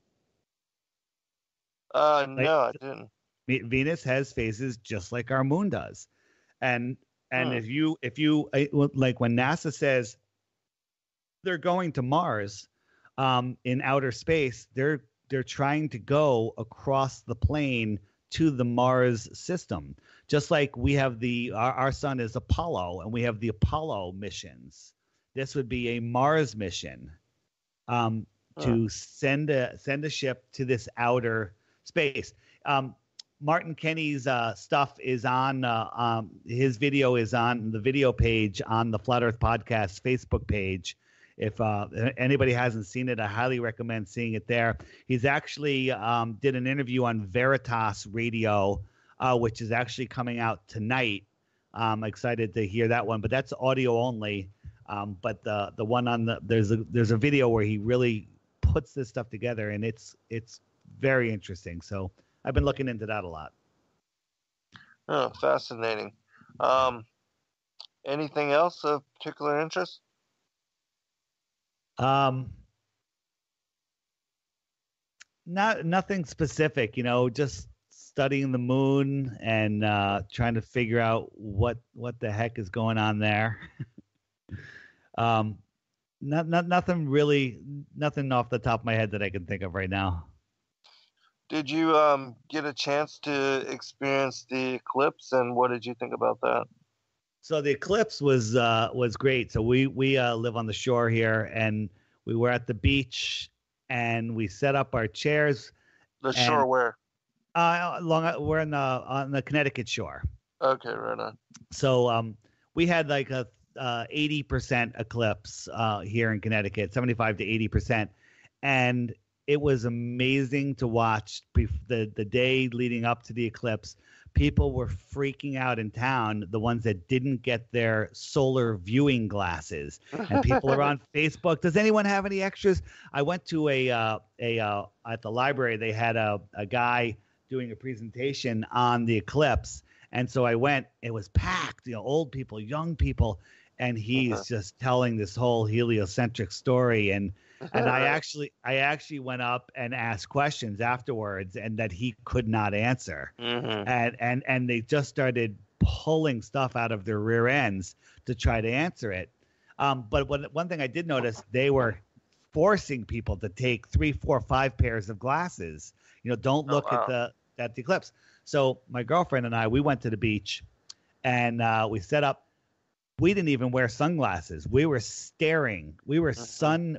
No, I didn't. Venus has phases just like our moon does. And if you like when NASA says they're going to Mars in outer space, they're trying to go across the plane to the Mars system. Just like we have our sun is Apollo, and we have the Apollo missions. This would be a Mars mission. To send a ship to this outer space. Martin Kenny's stuff is on his video is on the video page on the Flat Earth Podcast Facebook page. If anybody hasn't seen it, I highly recommend seeing it there. He's actually did an interview on Veritas Radio, which is actually coming out tonight. I'm excited to hear that one, but that's audio only. But the one on there's a video where he really puts this stuff together, and it's very interesting. So I've been looking into that a lot. Oh, fascinating. Anything else of particular interest? Nothing specific, just studying the moon and trying to figure out what the heck is going on there. Nothing off the top of my head that I can think of right now. Did you get a chance to experience the eclipse, and what did you think about that? So the eclipse was great. So we live on the shore here, and we were at the beach, and we set up our chairs. The shore where? We're on the Connecticut shore. Okay, right on. So we had like a 80% eclipse here in Connecticut, 75 to 80%, and it was amazing to watch. The day leading up to the eclipse, people were freaking out in town, the ones that didn't get their solar viewing glasses, and people are on Facebook. Does anyone have any extras? I went to at the library. They had a guy doing a presentation on the eclipse, and so I went. It was packed, old people, young people, and he's just telling this whole heliocentric story. And I actually went up and asked questions afterwards, and that he could not answer. And they just started pulling stuff out of their rear ends to try to answer it. But one thing I did notice, they were forcing people to take 3, 4, 5 pairs of glasses. Don't look at the eclipse. So my girlfriend and I, we went to the beach, and we set up. We didn't even wear sunglasses. We were staring. We were sun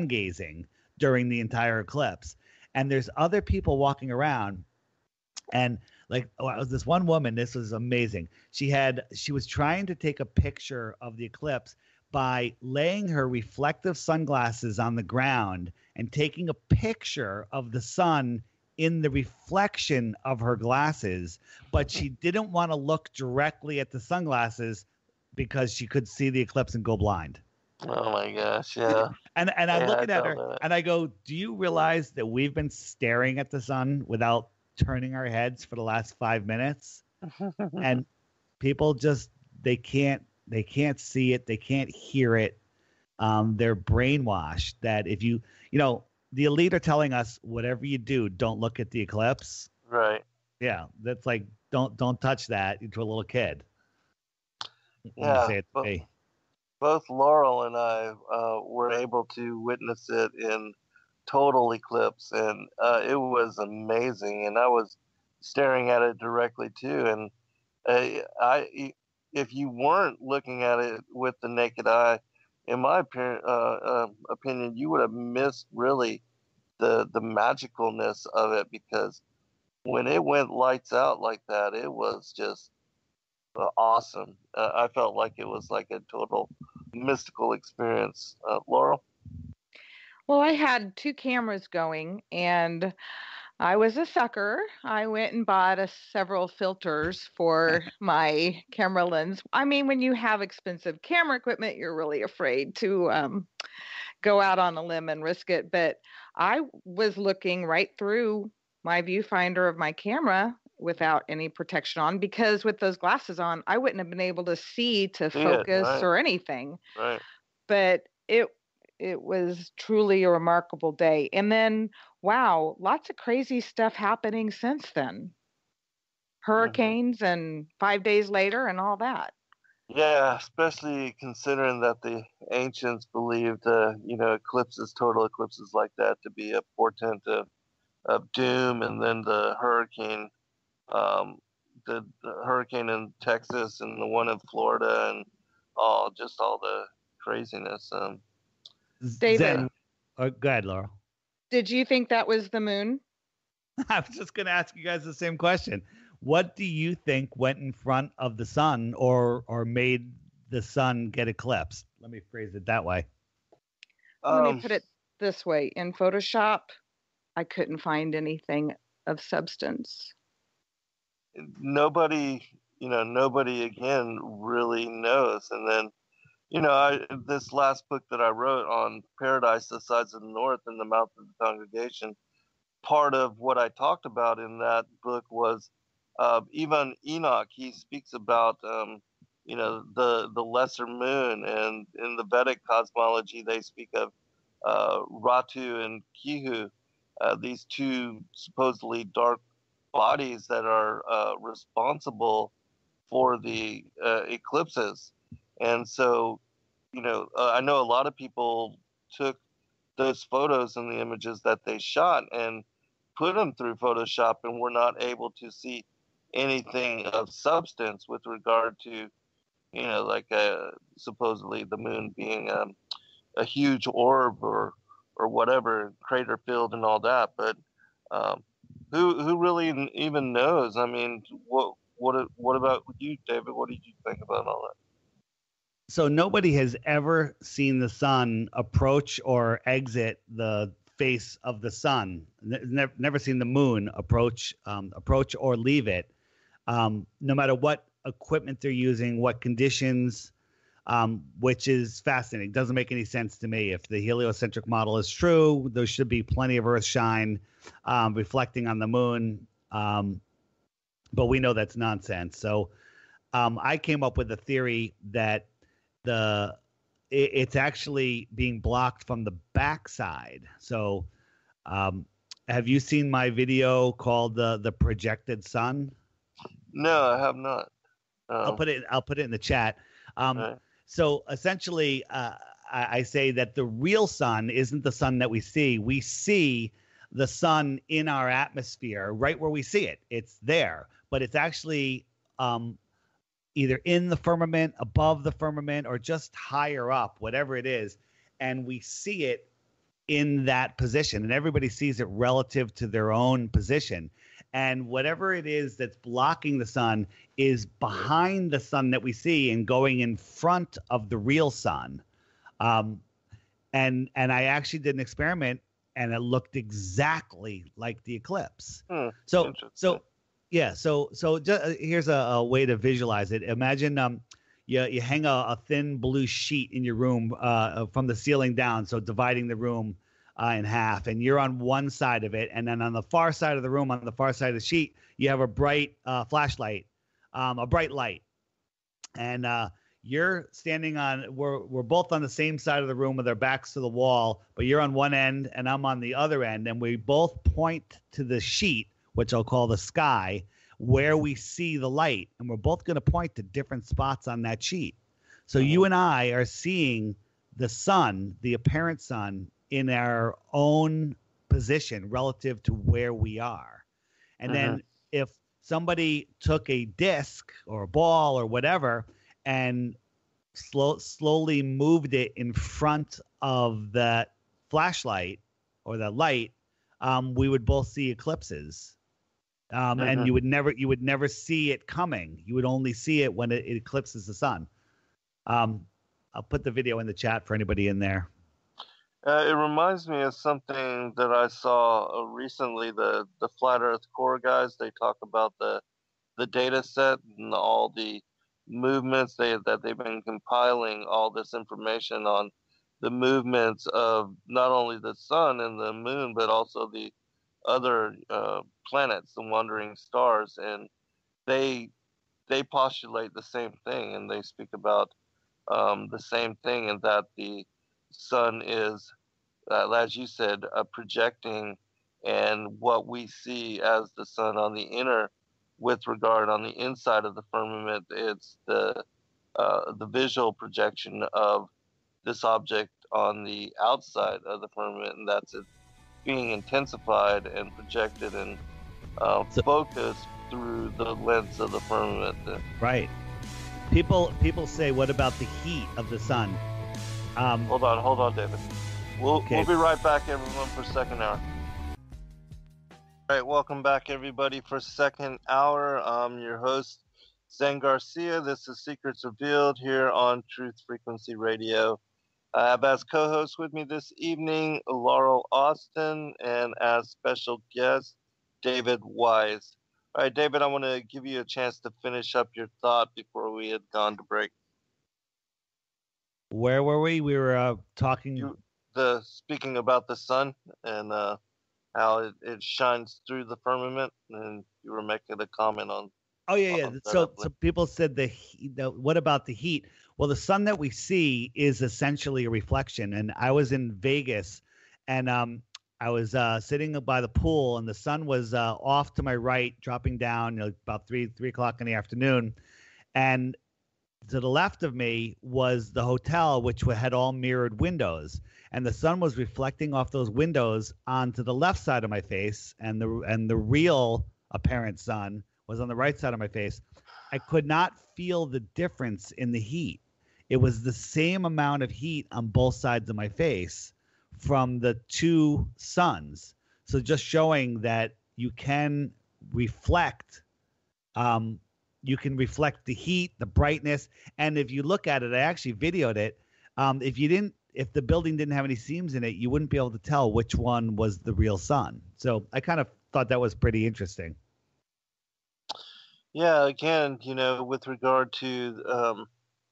gazing during the entire eclipse. And there's other people walking around, and this one woman. This was amazing. She was trying to take a picture of the eclipse by laying her reflective sunglasses on the ground and taking a picture of the sun in the reflection of her glasses, but she didn't want to look directly at the sunglasses because she could see the eclipse and go blind. Oh my gosh, yeah. and I'm looking at her and I go, do you realize that we've been staring at the sun without turning our heads for the last 5 minutes? And people just, they can't see it, they can't hear it. they're brainwashed that if you know, the elite are telling us whatever you do, don't look at the eclipse. Right. Yeah, that's like don't touch that to a little kid. When you Yeah. say it to me. Both Laurel and I were able to witness it in total eclipse, and it was amazing. And I was staring at it directly too. And if you weren't looking at it with the naked eye, in my opinion, you would have missed really the magicalness of it, because when it went lights out like that, it was just awesome. I felt like it was like a total mystical experience. Laurel? Well, I had two cameras going, and I was a sucker. I went and bought several filters for my camera lens. I mean, when you have expensive camera equipment, you're really afraid to go out on a limb and risk it. But I was looking right through my viewfinder of my camera without any protection on, because with those glasses on, I wouldn't have been able to see to focus right. or anything. Right. But it was truly a remarkable day. And then, wow, lots of crazy stuff happening since then. Hurricanes and 5 days later and all that. Yeah, especially considering that the ancients believed, eclipses, total eclipses like that, to be a portent of doom, and then um, the hurricane in Texas and the one in Florida, and all the craziness. David, Zen, go ahead, Laurel. did you think that was the moon? I was just going to ask you guys the same question. What do you think went in front of the sun, or made the sun get eclipsed? Let me phrase it that way. Let me put it this way. In Photoshop, I couldn't find anything of substance. Nobody again really knows. And then, this last book that I wrote on Paradise, the Sides of the North and the Mouth of the Congregation, part of what I talked about in that book was even Enoch. He speaks about the lesser moon, and in the Vedic cosmology they speak of Ratu and Kihu, these two supposedly dark bodies that are responsible for the eclipses. And so, I know a lot of people took those photos and the images that they shot and put them through Photoshop, and were not able to see anything of substance with regard to, supposedly the moon being a huge orb or whatever, crater filled and all that. But who really even knows? I mean, what about you, David? What did you think about all that? So nobody has ever seen the sun approach or exit the face of the sun. Never seen the moon approach or leave it. No matter what equipment they're using, what conditions, which is fascinating. Doesn't make any sense to me. If the heliocentric model is true, there should be plenty of Earth shine reflecting on the moon. But we know that's nonsense. So I came up with a theory that it's actually being blocked from the backside. So have you seen my video called the projected sun? No, I have not. I'll put it in the chat. Right. So essentially, I say that the real sun isn't the sun that we see. We see the sun in our atmosphere, right where we see it. It's there, but it's actually either in the firmament, above the firmament, or just higher up, whatever it is. And we see it in that position, and everybody sees it relative to their own position. And whatever it is that's blocking the sun is behind the sun that we see and going in front of the real sun. And I actually did an experiment, and it looked exactly like the eclipse. So just, here's a way to visualize it. Imagine you hang a thin blue sheet in your room from the ceiling down, so dividing the room in half, and you're on one side of it, and then on the far side of the room, on the far side of the sheet, you have a bright flashlight, a bright light, and you're standing on, we're both on the same side of the room with our backs to the wall, but you're on one end and I'm on the other end, and we both point to the sheet, which I'll call the sky, where we see the light, and we're both going to point to different spots on that sheet. So you and I are seeing the sun, the apparent sun, in our own position relative to where we are. And then if somebody took a disc or a ball or whatever and slowly moved it in front of that flashlight or that light, we would both see eclipses. And you would never see it coming. You would only see it when it eclipses the sun. I'll put the video in the chat for anybody in there. It reminds me of something that I saw recently. The Flat Earth Core guys, they talk about the data set and all the movements that they've been compiling all this information on the movements of not only the sun and the moon, but also the other planets, the wandering stars, and they postulate the same thing, and they speak about the same thing, and that the sun is, as you said, projecting, and what we see as the sun on the inner, with regard on the inside of the firmament, it's the visual projection of this object on the outside of the firmament, and that's it being intensified and projected and focused through the lens of the firmament. Right. People say, what about the heat of the sun? Hold on, David. We'll be right back, everyone, for second hour. All right, welcome back, everybody, for second hour. I'm your host, Zen Garcia. This is Secrets Revealed here on Truth Frequency Radio. I have as co-host with me this evening Laurel Austin, and as special guest David Weiss. All right, David, I want to give you a chance to finish up your thought before we had gone to break. Where were we? We were talking. Speaking about the sun and how it shines through the firmament, and you were making a comment on. Oh yeah. So people said what about the heat? Well, the sun that we see is essentially a reflection. And I was in Vegas, and I was sitting by the pool, and the sun was off to my right, dropping down, about 3 o'clock in the afternoon, and to the left of me was the hotel, which had all mirrored windows, and the sun was reflecting off those windows onto the left side of my face, and the real apparent sun was on the right side of my face. I could not feel the difference in the heat. It was the same amount of heat on both sides of my face from the two suns. So just showing that you can reflect, the heat, the brightness. And if you look at it, I actually videoed it. If the building didn't have any seams in it, you wouldn't be able to tell which one was the real sun. So I kind of thought that was pretty interesting. Yeah, again, with regard to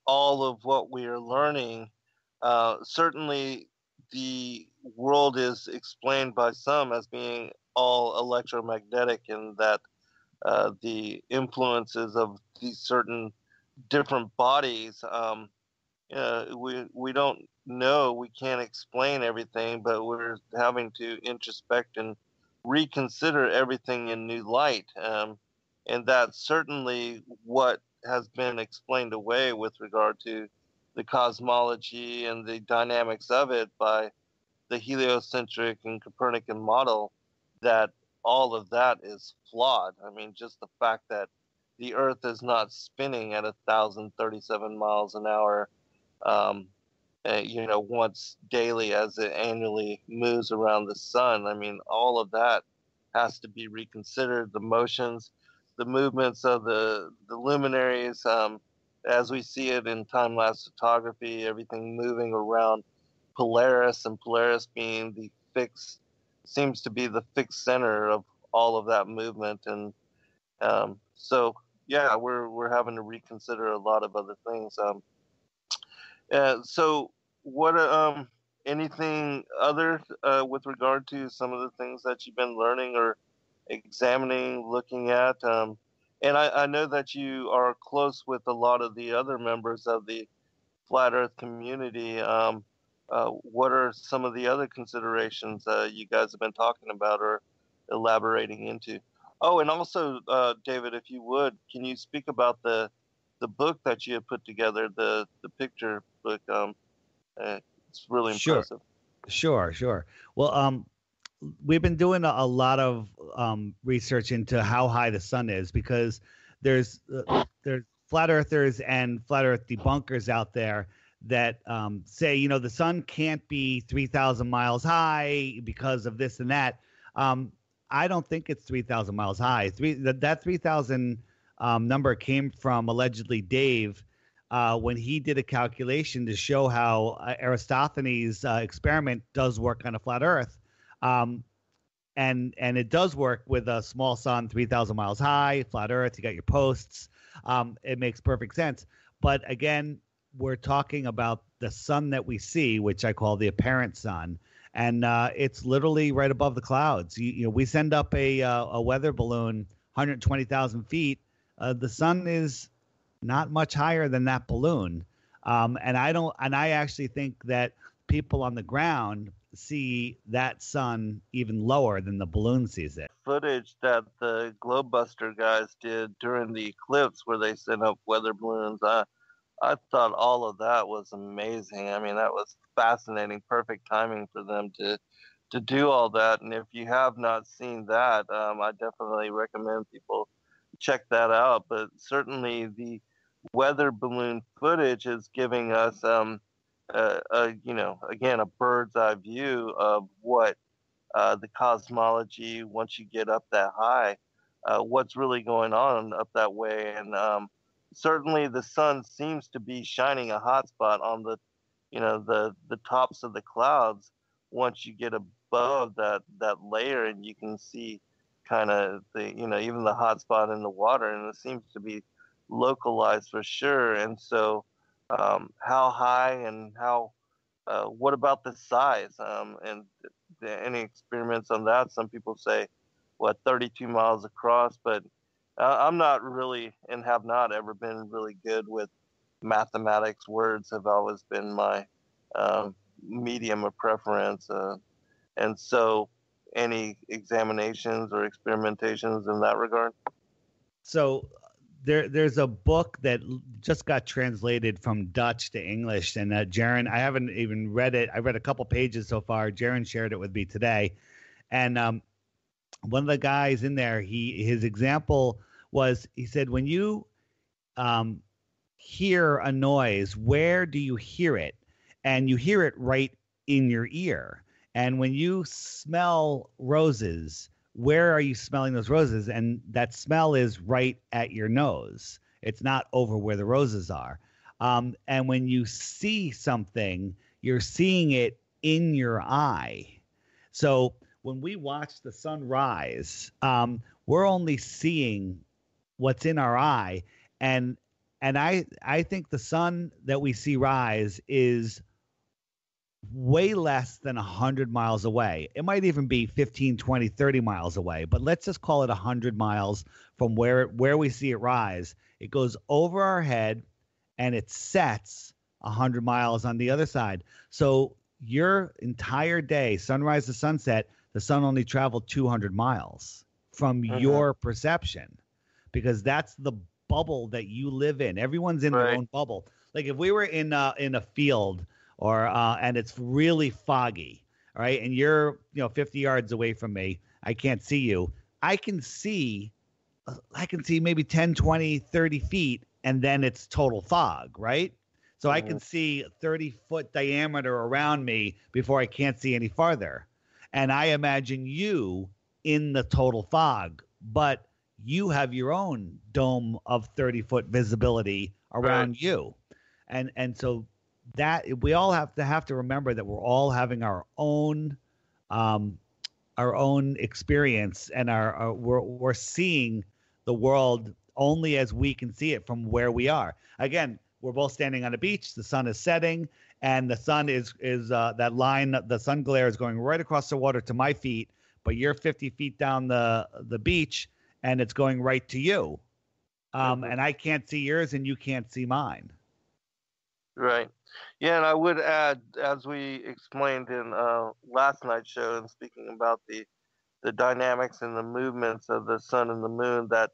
all of what we are learning, certainly the world is explained by some as being all electromagnetic, and that the influences of these certain different bodies, we don't know, we can't explain everything, but we're having to introspect and reconsider everything in new light. And that's certainly what has been explained away with regard to the cosmology and the dynamics of it by the heliocentric and Copernican model, that all of that is flawed. I mean, just the fact that the Earth is not spinning at 1,037 miles an hour, once daily as it annually moves around the sun. I mean, all of that has to be reconsidered. The motions, the movements of the luminaries, as we see it in time-lapse photography, everything moving around Polaris, and Polaris being seems to be the fixed center of all of that movement. And so, yeah, we're having to reconsider a lot of other things. So what, anything other with regard to some of the things that you've been learning or examining, looking at, And I know that you are close with a lot of the other members of the flat Earth community. What are some of the other considerations you guys have been talking about or elaborating into? Oh, and also, David, if you would, can you speak about the book that you have put together, the picture book? It's really Sure, impressive. sure. Well, we've been doing a lot of research into how high the sun is because there's flat earthers and flat earth debunkers out there that say, the sun can't be 3,000 miles high because of this and that. I don't think it's 3,000 miles high. That 3,000 number came from allegedly Dave when he did a calculation to show how Aristophanes' experiment does work on a flat Earth. And it does work with a small sun, 3,000 miles high, flat Earth. You got your posts. It makes perfect sense. But again, we're talking about the sun that we see, which I call the apparent sun, and it's literally right above the clouds. We send up a weather balloon 120,000 feet. The sun is not much higher than that balloon, and I actually think that people on the ground see that sun even lower than the balloon sees it. Footage that the Globebuster guys did during the eclipse where they sent up weather balloons, I thought all of that was amazing. I mean, that was fascinating, perfect timing for them to do all that. And if you have not seen that, I definitely recommend people check that out. But certainly the weather balloon footage is giving us, again, a bird's eye view of what the cosmology, once you get up that high, what's really going on up that way. And certainly the sun seems to be shining a hot spot on the tops of the clouds once you get above that layer, and you can see kind of even the hot spot in the water, and it seems to be localized for sure. And so how high and how what about the size, and any experiments on that? Some people say 32 miles across, but I'm not really, and have not ever been really good with mathematics. Words have always been my medium of preference. And so, any examinations or experimentations in that regard? So there's a book that just got translated from Dutch to English, and Jaron, I haven't even read it. I read a couple pages so far. Jaron shared it with me today, and one of the guys in there, his example was, he said, when you hear a noise, where do you hear it? And you hear it right in your ear. And when you smell roses, where are you smelling those roses? And that smell is right at your nose. It's not over where the roses are. And when you see something, you're seeing it in your eye. So when we watch the sun rise, we're only seeing what's in our eye. And I think the sun that we see rise is way less than 100 miles away. It might even be 15, 20, 30 miles away, but let's just call it 100 miles from where we see it rise. It goes over our head and it sets 100 miles on the other side. So your entire day, sunrise to sunset, the sun only traveled 200 miles from your perception, because that's the bubble that you live in. Everyone's in their own bubble. Like if we were in a field, or and it's really foggy, all right, and you're 50 yards away from me, I can't see you. I can see maybe 10, 20, 30 feet, and then it's total fog, right? So I can see 30-foot diameter around me before I can't see any farther. And I imagine you in the total fog, but you have your own dome of 30-foot visibility around you. And so that we all have to remember that we're all having our own experience, and we're seeing the world only as we can see it from where we are. Again, we're both standing on a beach. The sun is setting, and the sun is that line. The sun glare is going right across the water to my feet, but you're 50 feet down the beach, and it's going right to you. And I can't see yours, and you can't see mine. Right. Yeah, and I would add, as we explained in last night's show, and speaking about the dynamics and the movements of the sun and the moon, that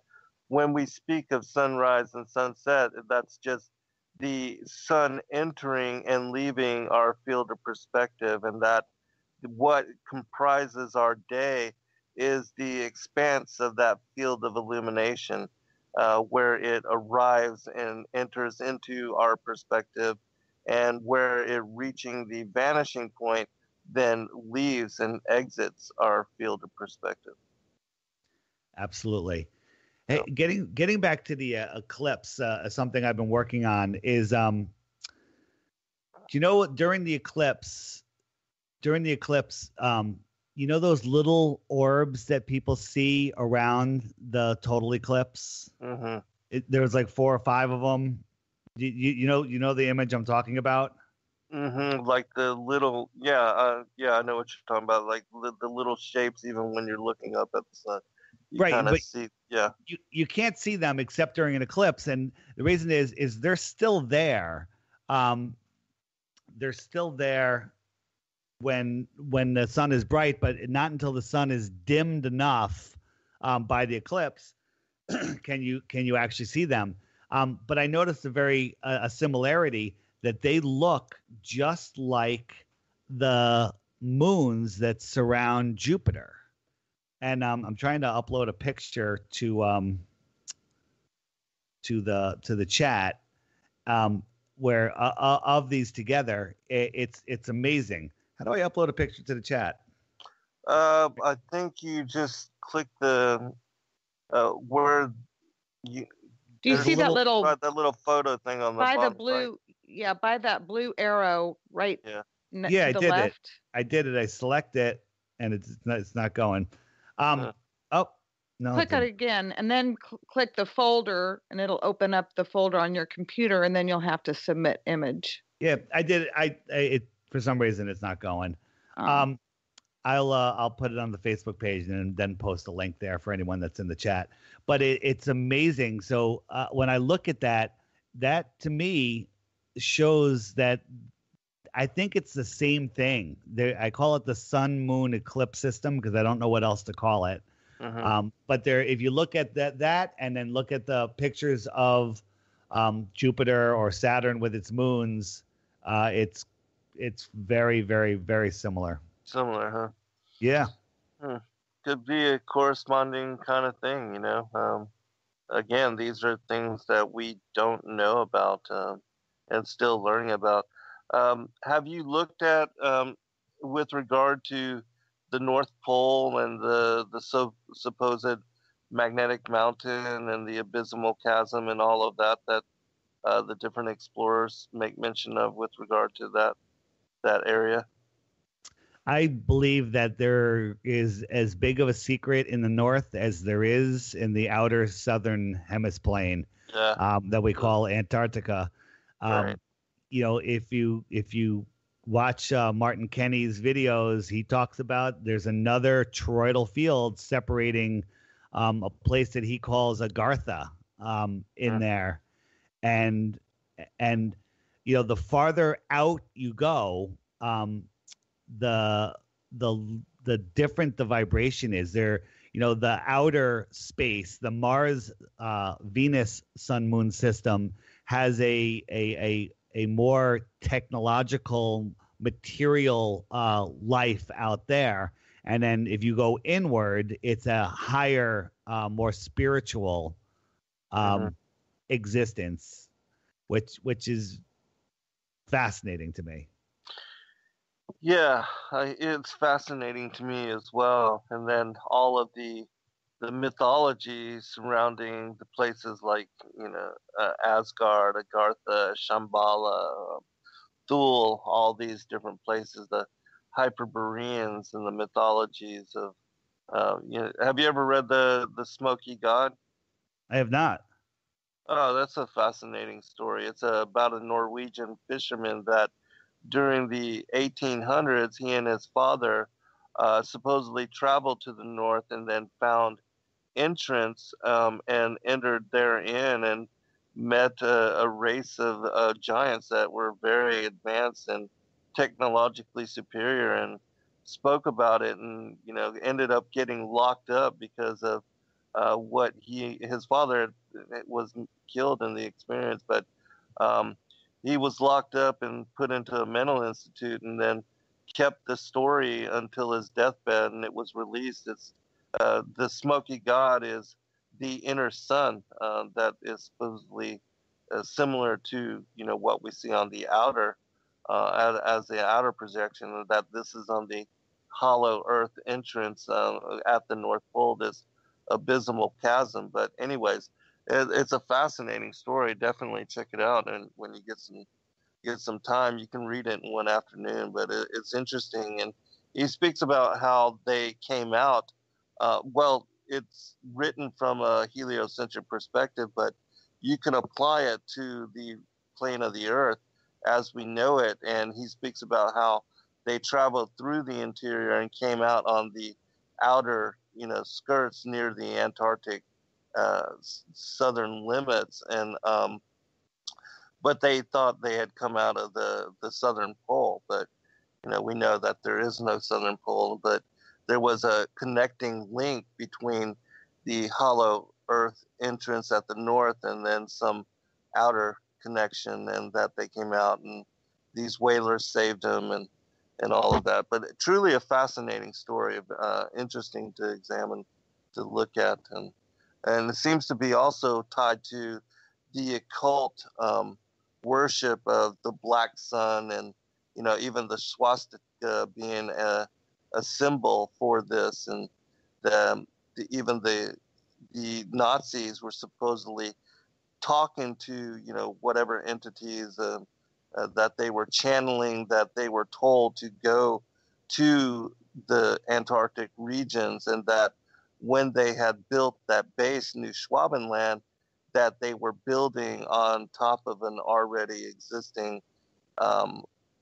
when we speak of sunrise and sunset, that's just the sun entering and leaving our field of perspective, and that what comprises our day is the expanse of that field of illumination, where it arrives and enters into our perspective, and where it reaching the vanishing point then leaves and exits our field of perspective. Absolutely. Hey, getting back to the eclipse, something I've been working on is, do you know what, during the eclipse, you know those little orbs that people see around the total eclipse? Mm-hmm. There was like 4 or 5 of them. You know the image I'm talking about? Mm-hmm. Like the little, I know what you're talking about. Like the little shapes, even when you're looking up at the sun, you Right, kind of but see, yeah. You can't see them except during an eclipse, and the reason is they're still there. They're still there when the sun is bright, but not until the sun is dimmed enough by the eclipse can you actually see them. But I noticed a similarity, that they look just like the moons that surround Jupiter. And I'm trying to upload a picture to the chat, where of these together. It's amazing. How do I upload a picture to the chat? I think you just click the where you. Do you see that little photo thing on the by bottom the blue? right? Yeah, by that blue arrow right. Yeah. Yeah, to the left. I did it. I select it, and it's not going. Oh no! Click it again, and then click the folder, and it'll open up the folder on your computer, and then you'll have to submit image. Yeah, I did. It for some reason it's not going. I'll put it on the Facebook page and then post a link there for anyone that's in the chat. But it's amazing. So when I look at that to me shows that I think it's the same thing. I call it the sun moon eclipse system because I don't know what else to call it. Mm-hmm. But if you look at that and then look at the pictures of Jupiter or Saturn with its moons, it's very, very, very similar. Similar, huh? Yeah. Could be a corresponding kind of thing, you know. Again, these are things that we don't know about and still learning about. Have you looked at, with regard to the North Pole and the supposed magnetic mountain and the abysmal chasm and all of that the different explorers make mention of with regard to that area? I believe that there is as big of a secret in the north as there is in the outer southern hemisphere, that we call Antarctica. Right. You know, if you watch Martin Kenny's videos, he talks about there's another toroidal field separating a place that he calls Agartha in there, and you know, the farther out you go, the different the vibration is there. You know, the outer space, the Mars Venus sun moon system has a more technological material life out there, and then if you go inward, it's a higher more spiritual existence, which is fascinating to me. Yeah, it's fascinating to me as well. And then all of the mythology surrounding the places like, you know, Asgard, Agartha, Shambhala, Thule, all these different places, the Hyperboreans and the mythologies of, you know, have you ever read the Smoky God? I have not. Oh, that's a fascinating story. It's about a Norwegian fisherman that during the 1800s, he and his father supposedly traveled to the north and then found entrance and entered therein and met a race of giants that were very advanced and technologically superior, and spoke about it, and ended up getting locked up because of what his father was killed in the experience, but um, he was locked up and put into a mental institute, and then kept the story until his deathbed, and it was released. It's the Smoky God is the inner sun that is supposedly similar to what we see on the outer as the outer projection. That this is on the hollow Earth entrance at the North Pole. This abysmal chasm. But anyways, it's a fascinating story. Definitely check it out, and when you get some time, you can read it in one afternoon. But it's interesting, and he speaks about how they came out. Well, it's written from a heliocentric perspective, but you can apply it to the plane of the Earth as we know it. And he speaks about how they traveled through the interior and came out on the outer, skirts near the Antarctic southern limits, and but they thought they had come out of the southern pole. But we know that there is no southern pole, but there was a connecting link between the hollow Earth entrance at the north and then some outer connection, and that they came out and these whalers saved them, and all of that. But truly a fascinating story, interesting to examine, to look at, and it seems to be also tied to the occult worship of the black sun, and even the swastika being a symbol for this, and even the Nazis were supposedly talking to whatever entities that they were channeling, that they were told to go to the Antarctic regions, and that when they had built that base, New Schwabenland, that they were building on top of an already existing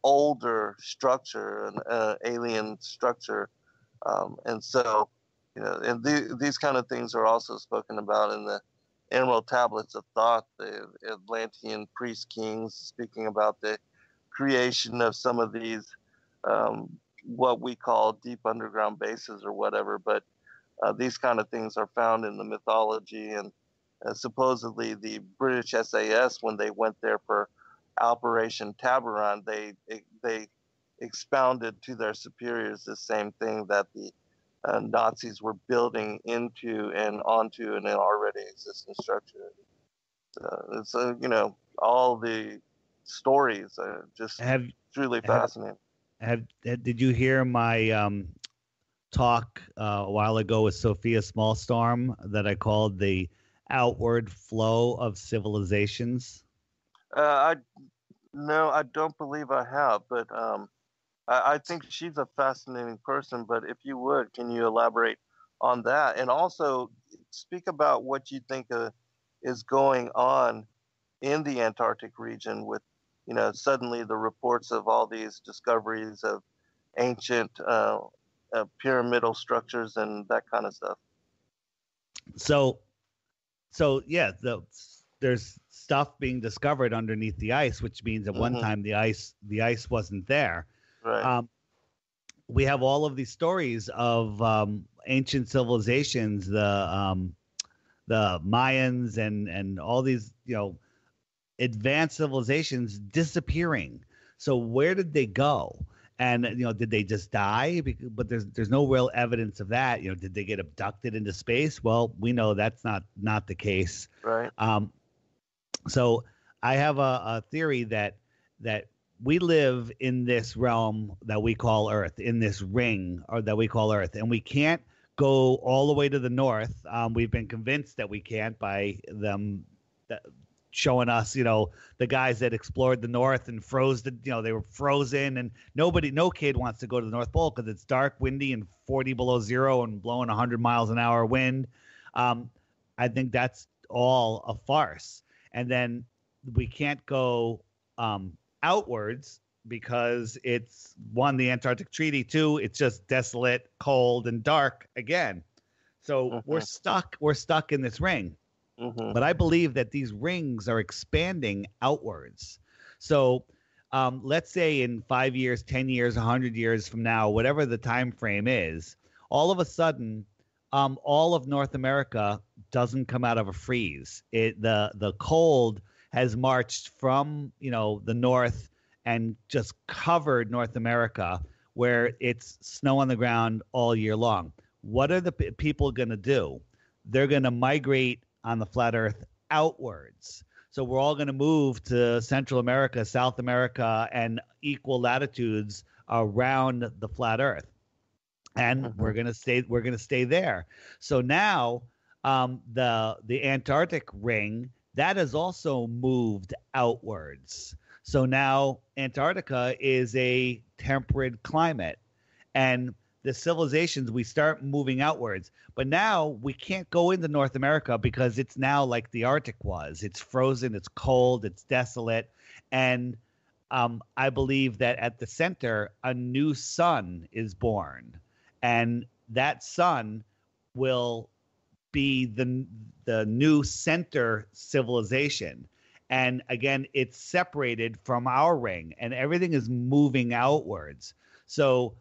older structure, an alien structure. And so, and these kind of things are also spoken about in the Emerald Tablets of Thought, the Atlantean priest kings speaking about the creation of some of these, what we call deep underground bases or whatever. But these kind of things are found in the mythology, and supposedly the British SAS, when they went there for Operation Tabaran, they expounded to their superiors the same thing that the Nazis were building into and onto an already existing structure. It's all the stories are just truly fascinating. Did you hear my talk a while ago with Sophia Smallstorm that I called the outward flow of civilizations? No, I don't believe I have, but I think she's a fascinating person. But if you would, can you elaborate on that, and also speak about what you think is going on in the Antarctic region with, suddenly the reports of all these discoveries of ancient pyramidal structures and that kind of stuff. So yeah, there's stuff being discovered underneath the ice, which means at one time the ice wasn't there. Right. We have all of these stories of ancient civilizations, the Mayans and all these advanced civilizations disappearing. So where did they go? And did they just die? But there's no real evidence of that. Did they get abducted into space? Well, we know that's not the case. Right. So I have a theory that we live in this realm that we call Earth, in this ring or that we call Earth, and we can't go all the way to the north. We've been convinced that we can't by them showing us, the guys that explored the north and froze they were frozen, and no kid wants to go to the North Pole because it's dark, windy, and 40 below zero and blowing 100 miles an hour wind. I think that's all a farce. And then we can't go outwards because it's, one, the Antarctic Treaty, two, it's just desolate, cold, and dark again. So Mm-hmm. we're stuck in this ring. Mm-hmm. But I believe that these rings are expanding outwards. So let's say in 5 years, 10 years, 100 years from now, whatever the time frame is, all of a sudden, all of North America doesn't come out of a freeze. The cold has marched from the north and just covered North America, where it's snow on the ground all year long. What are the people going to do? They're going to migrate on the flat Earth outwards. So we're all going to move to Central America, South America, and equal latitudes around the flat Earth, and we're going to stay. We're going to stay there. So now, the Antarctic ring that has also moved outwards. So now Antarctica is a temperate climate, and the civilizations, we start moving outwards. But now we can't go into North America because it's now like the Arctic was. It's frozen, it's cold, it's desolate. And I believe that at the center, a new sun is born. And that sun will be the new center civilization. And again, it's separated from our ring, and everything is moving outwards. So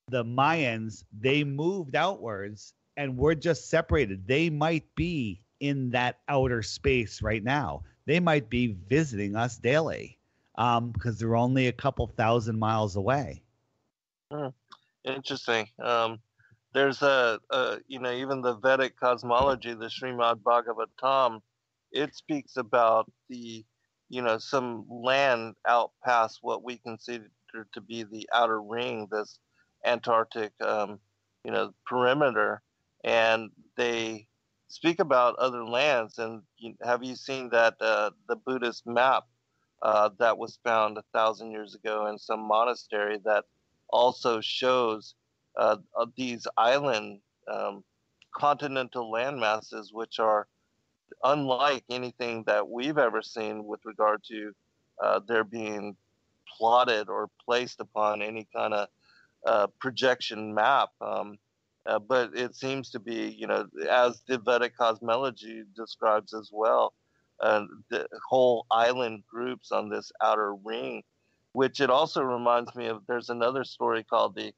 the Mayans, they moved outwards, and we're just separated. They might be in that outer space right now. They might be visiting us daily, because they're only a couple thousand miles away. Interesting. There's even the Vedic cosmology, the Srimad Bhagavatam, it speaks about some land out past what we consider to be the outer ring, this Antarctic, perimeter, and they speak about other lands. And have you seen that the Buddhist map that was found 1,000 years ago in some monastery that also shows these island continental land masses, which are unlike anything that we've ever seen with regard to their being plotted or placed upon any kind of projection map. But it seems to be, as the Vedic cosmology describes as well, the whole island groups on this outer ring, which it also reminds me of. There's another story called the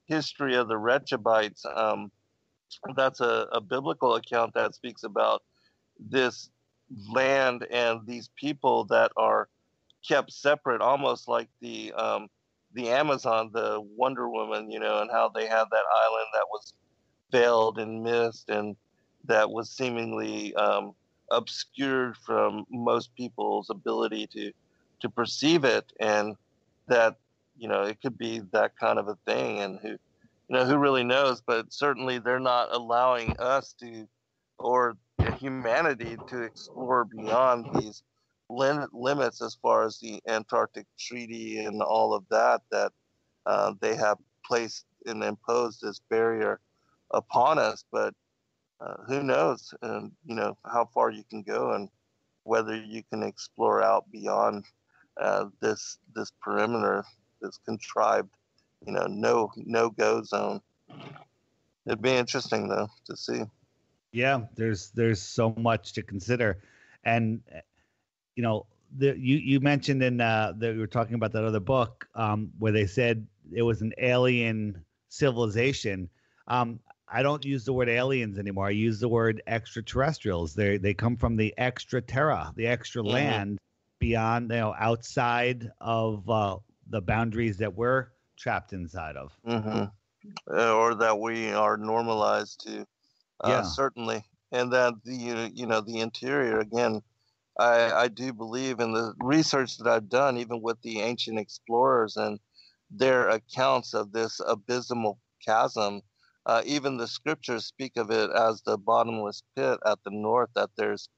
History of the Rechabites. That's a biblical account that speaks about this land and these people that are kept separate, almost like the Amazon, the Wonder Woman, and how they have that island that was veiled in mist and that was seemingly obscured from most people's ability to perceive it, and that it could be that kind of a thing, and who really knows? But certainly they're not allowing us to, or humanity, to explore beyond these limits as far as the Antarctic Treaty and all of that they have placed and imposed this barrier upon us. But who knows, and how far you can go and whether you can explore out beyond this perimeter, this contrived, no go zone. It'd be interesting though to see. Yeah, there's so much to consider, and you mentioned in that we were talking about that other book where they said it was an alien civilization. I don't use the word aliens anymore. I use the word extraterrestrials. They come from the extra terra, the extra land beyond, outside of the boundaries that we're trapped inside of. Or that we are normalized to. Certainly. And that the interior, again, I do believe in the research that I've done, even with the ancient explorers and their accounts of this abysmal chasm. Even the scriptures speak of it as the bottomless pit at the north, that there's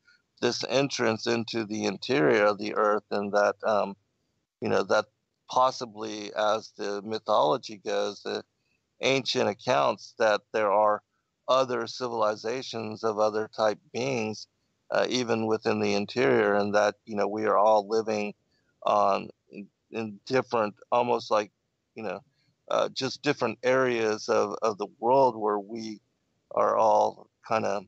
this entrance into the interior of the earth, and that, that possibly, as the mythology goes, the ancient accounts, that there are other civilizations of other type beings, even within the interior, and that we are all living on in different, almost like just different areas of the world where we are all kind of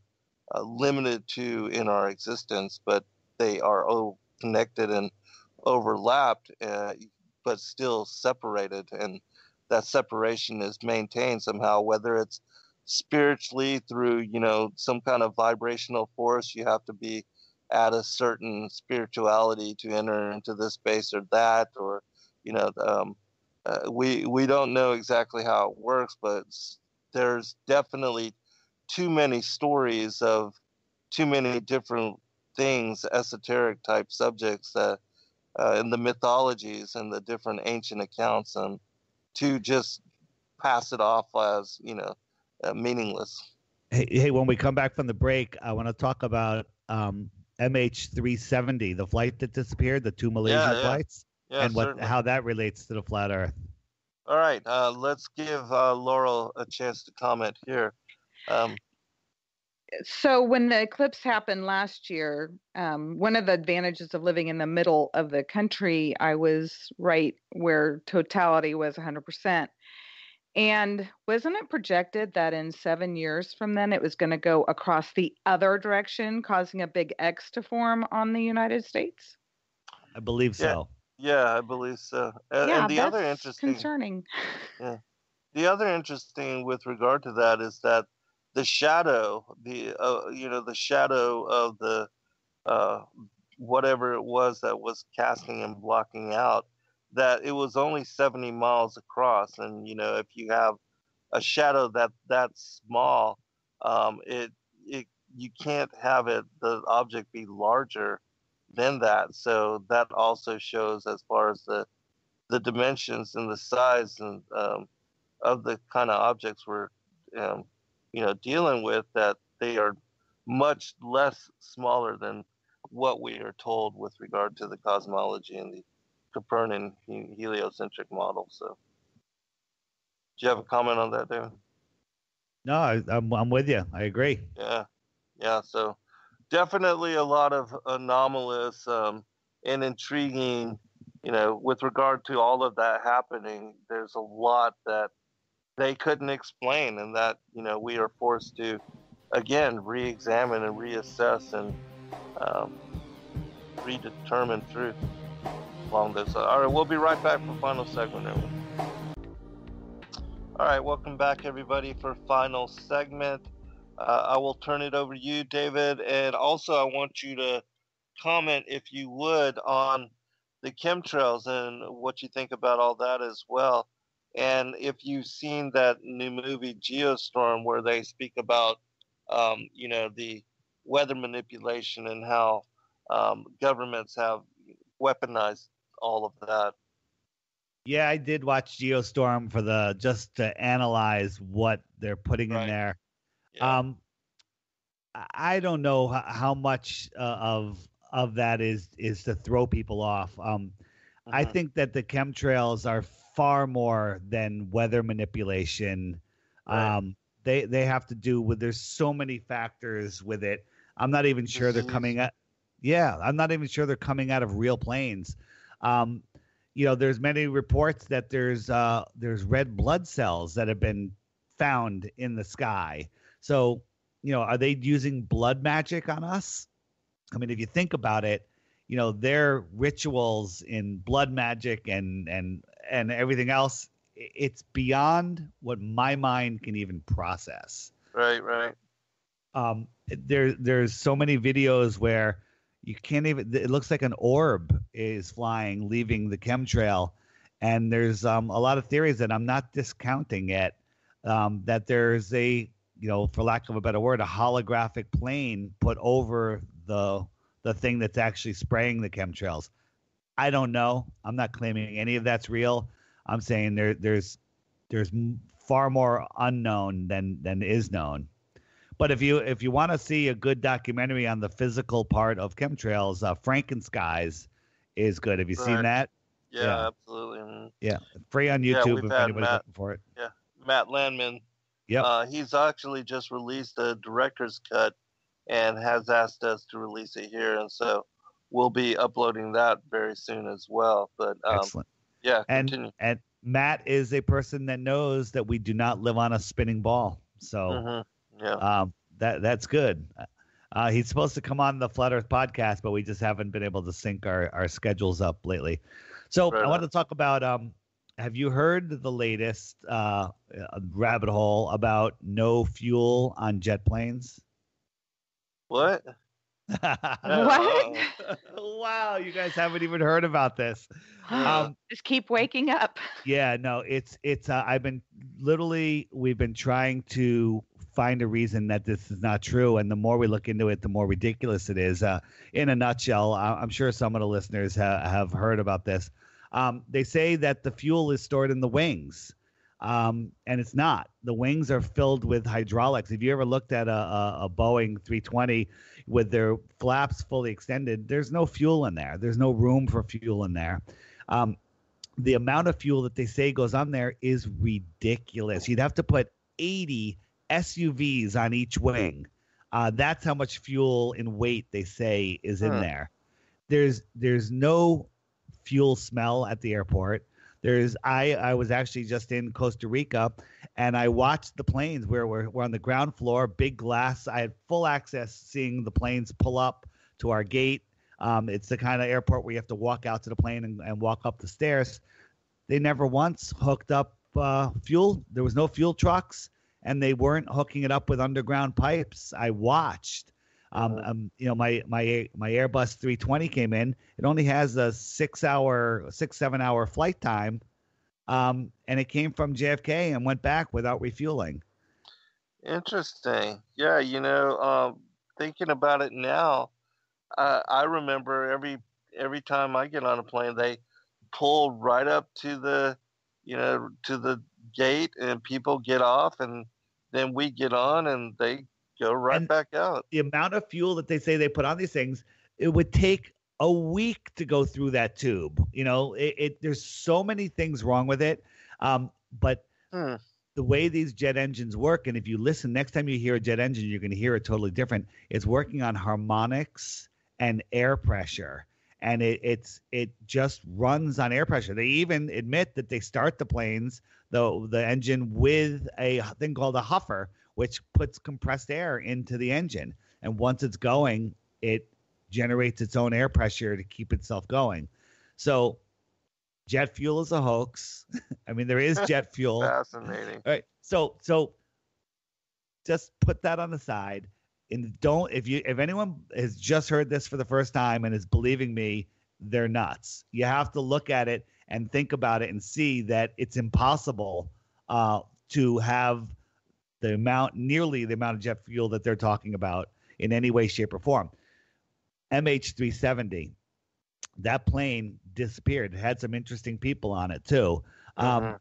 limited to in our existence, but they are all connected and overlapped, but still separated. And that separation is maintained somehow, whether it's spiritually through, some kind of vibrational force. You have to be at a certain spirituality to enter into this space or that, or, we don't know exactly how it works, but there's definitely too many stories of too many different things, esoteric type subjects that in the mythologies and the different ancient accounts, to just pass it off as meaningless. Hey, when we come back from the break, I want to talk about MH370, the flight that disappeared, the two Malaysia flights, and how that relates to the flat Earth. All right, let's give Laurel a chance to comment here. So when the eclipse happened last year, one of the advantages of living in the middle of the country, I was right where totality was 100%. And wasn't it projected that in 7 years from then, it was going to go across the other direction, causing a big X to form on the United States? I believe so. Yeah, I believe so. And the other interesting, concerning. Yeah, the other interesting with regard to that is that the shadow, the shadow of the whatever it was that was casting and blocking out, that it was only 70 miles across. And if you have a shadow that small, it you can't have the object be larger than that. So that also shows, as far as the dimensions and the size and of the kind of objects we're dealing with, that they are much less smaller than what we are told with regard to the cosmology and the Copernican heliocentric model. So, do you have a comment on that, David? No, I'm with you. I agree. Yeah. So, definitely a lot of anomalous and intriguing. With regard to all of that happening, there's a lot that they couldn't explain, and that we are forced to again re-examine and reassess and redetermine truth along this. All right, we'll be right back for final segment, everyone. All right, welcome back, everybody, for final segment. I will turn it over to you, David, and also I want you to comment, if you would, on the chemtrails and what you think about all that as well. And if you've seen that new movie Geostorm, where they speak about, the weather manipulation and how governments have weaponized all of that. Yeah, I did watch Geostorm for just to analyze what they're putting in there. Yeah. I don't know how much of that is to throw people off. I think that the chemtrails are far more than weather manipulation. Right. They have to do with, there's so many factors with it. I'm not even sure they're coming at. Yeah, I'm not even sure they're coming out of real planes. There's many reports that there's red blood cells that have been found in the sky. So, are they using blood magic on us? I mean, if you think about it, their rituals in blood magic and everything else, it's beyond what my mind can even process. Right. There's so many videos where you can't even, it looks like an orb is flying, leaving the chemtrail. And there's a lot of theories that I'm not discounting yet, that there's a, for lack of a better word, a holographic plane put over the thing that's actually spraying the chemtrails. I don't know. I'm not claiming any of that's real. I'm saying there's far more unknown than is known. But if you want to see a good documentary on the physical part of chemtrails, Frankenskies is good. Have you seen that? Yeah, absolutely. Yeah, free on YouTube if anybody's looking for it. Yeah, Matt Landman. Yep. He's actually just released a director's cut and has asked us to release it here, and so we'll be uploading that very soon as well. But excellent. Yeah, continue. And Matt is a person that knows that we do not live on a spinning ball. So Yeah. That's good. He's supposed to come on the Flat Earth podcast, but we just haven't been able to sync our schedules up lately. So Right I want on. to talk about. Have you heard the latest rabbit hole about no fuel on jet planes? What? What? Wow, you guys haven't even heard about this. Just keep waking up. Yeah, no, it's we've been trying to find a reason that this is not true, and the more we look into it, the more ridiculous it is. In a nutshell, I'm sure some of the listeners have heard about this. They say that the fuel is stored in the wings, and it's not. The wings are filled with hydraulics. If you ever looked at a Boeing 320 with their flaps fully extended, there's no fuel in there. There's no room for fuel in there. The amount of fuel that they say goes on there is ridiculous. You'd have to put 80 SUVs on each wing. That's how much fuel in weight they say is in there. There's no fuel smell at the airport. I was actually just in Costa Rica, and I watched the planes where we're on the ground floor, big glass. I had full access seeing the planes pull up to our gate. It's the kind of airport where you have to walk out to the plane and walk up the stairs. They never once hooked up fuel. There was no fuel trucks, and they weren't hooking it up with underground pipes. I watched. My Airbus 320 came in. It only has a 7 hour flight time, and it came from JFK and went back without refueling. Interesting. Yeah, thinking about it now, I remember every time I get on a plane, they pull right up to the gate, and people get off, and then we get on, and they go right back out. The amount of fuel that they say they put on these things, it would take a week to go through that tube. There's so many things wrong with it. But the way these jet engines work, and if you listen, next time you hear a jet engine, you're going to hear it totally different. It's working on harmonics and air pressure, and it just runs on air pressure. They even admit that they start the planes, the engine, with a thing called a huffer, which puts compressed air into the engine, and once it's going, it generates its own air pressure to keep itself going. So jet fuel is a hoax. I mean, there is jet fuel. Fascinating. All right. So just put that on the side. And if anyone has just heard this for the first time and is believing me, they're nuts. You have to look at it and think about it and see that it's impossible to have nearly the amount of jet fuel that they're talking about in any way, shape, or form. MH370, that plane disappeared. It had some interesting people on it too.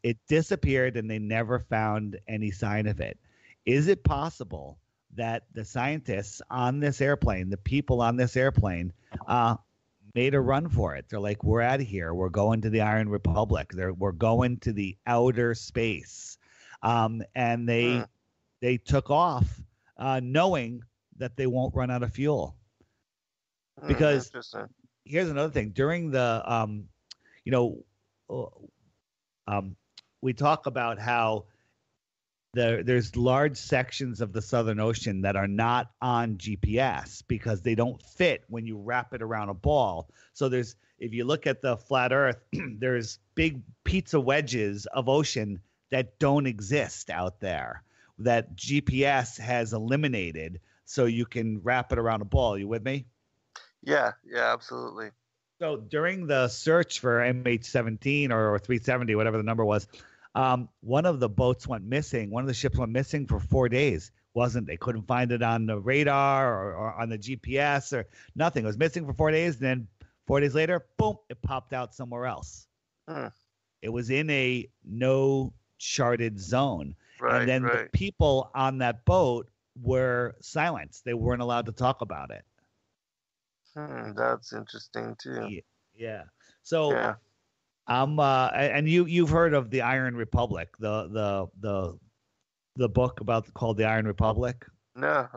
It disappeared, and they never found any sign of it. Is it possible that the scientists on this airplane, the people on this airplane, made a run for it? They're like, we're out of here. We're going to the Iron Republic. We're going to the outer space. And they took off knowing that they won't run out of fuel. Because here's another thing. During the, we talk about how there's large sections of the Southern Ocean that are not on GPS because they don't fit when you wrap it around a ball. So if you look at the flat Earth, there's big pizza wedges of ocean that don't exist out there that GPS has eliminated, so you can wrap it around a ball. You with me? Yeah, absolutely. So during the search for MH17 or 370, whatever the number was, one of the boats went missing. One of the ships went missing for 4 days. They couldn't find it on the radar or on the GPS or nothing. It was missing for 4 days. And then 4 days later, boom, it popped out somewhere else. It was in a no charted zone. Right, and then the people on that boat were silenced. They weren't allowed to talk about it. That's interesting too. Yeah. So and you've heard of the Iron Republic, the book called the Iron Republic? No.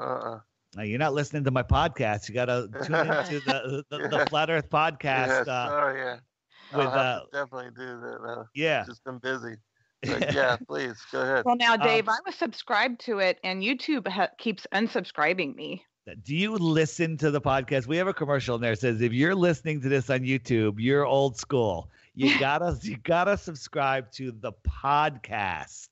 Now, you're not listening to my podcast. You got to tune into the Flat Earth podcast. I'll have to definitely do that. Yeah. Just been busy. Yeah, please go ahead. Well, now, Dave, I was subscribed to it, and YouTube keeps unsubscribing me. Do you listen to the podcast? We have a commercial in there that says if you're listening to this on YouTube, you're old school. You gotta subscribe to the podcast.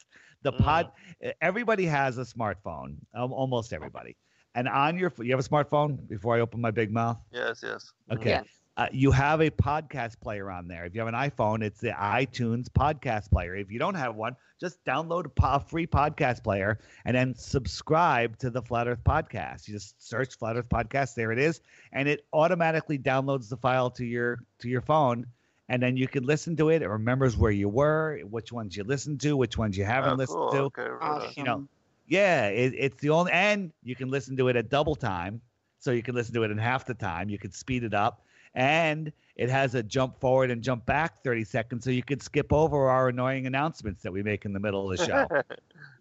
Everybody has a smartphone, almost everybody. And on you have a smartphone? Before I open my big mouth. Yes. Okay. Yes. You have a podcast player on there. If you have an iPhone, it's the iTunes podcast player. If you don't have one, just download a free podcast player and then subscribe to the Flat Earth Podcast. You just search Flat Earth Podcast. There it is. And it automatically downloads the file to your phone. And then you can listen to it. It remembers where you were, which ones you listened to, which ones you haven't listened to. Okay, right. Awesome. It's the only, and you can listen to it at double time. So you can listen to it in half the time. You could speed it up. And it has a jump forward and jump back 30 seconds, so you could skip over our annoying announcements that we make in the middle of the show.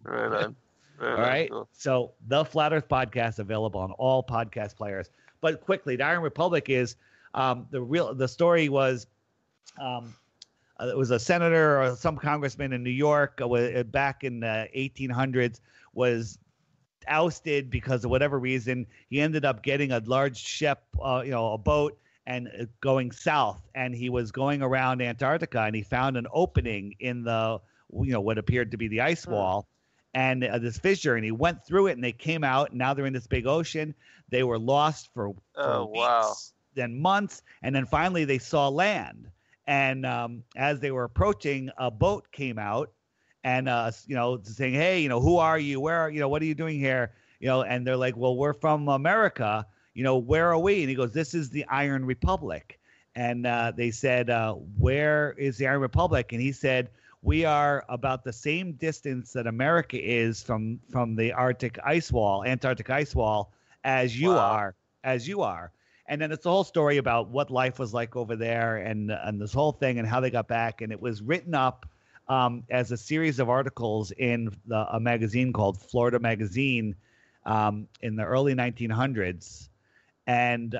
Right on. All right. Cool. So the Flat Earth Podcast available on all podcast players. But quickly, the Iron Republic is the story was it was a senator or some congressman in New York back in the 1800s was ousted because of whatever reason. He ended up getting a large ship, a boat, and going south, and he was going around Antarctica, and he found an opening in the, what appeared to be the ice wall, and this fissure, and he went through it, and they came out, and now they're in this big ocean. They were lost for weeks, then months, and then finally they saw land. And as they were approaching, a boat came out, and saying, "Hey, who are you? Where, what are you doing here?" And they're like, "Well, we're from America. Where are we?" And he goes, "This is the Iron Republic." And they said, "Where is the Iron Republic?" And he said, "We are about the same distance that America is from the Antarctic ice wall, as you are. And then it's the whole story about what life was like over there and this whole thing and how they got back. And it was written up as a series of articles in a magazine called Florida Magazine in the early 1900s. And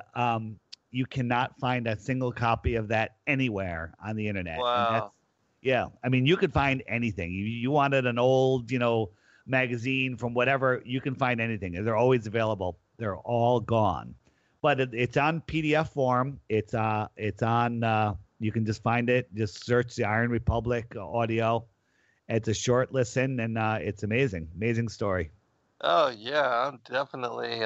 you cannot find a single copy of that anywhere on the internet. Wow. I mean, you could find anything. You wanted an old, magazine from whatever, you can find anything. They're always available. They're all gone. But it's on PDF form. It's on, you can just find it. Just search the Iron Republic audio. It's a short listen, and it's amazing. Amazing story. Oh, yeah, I'm definitely,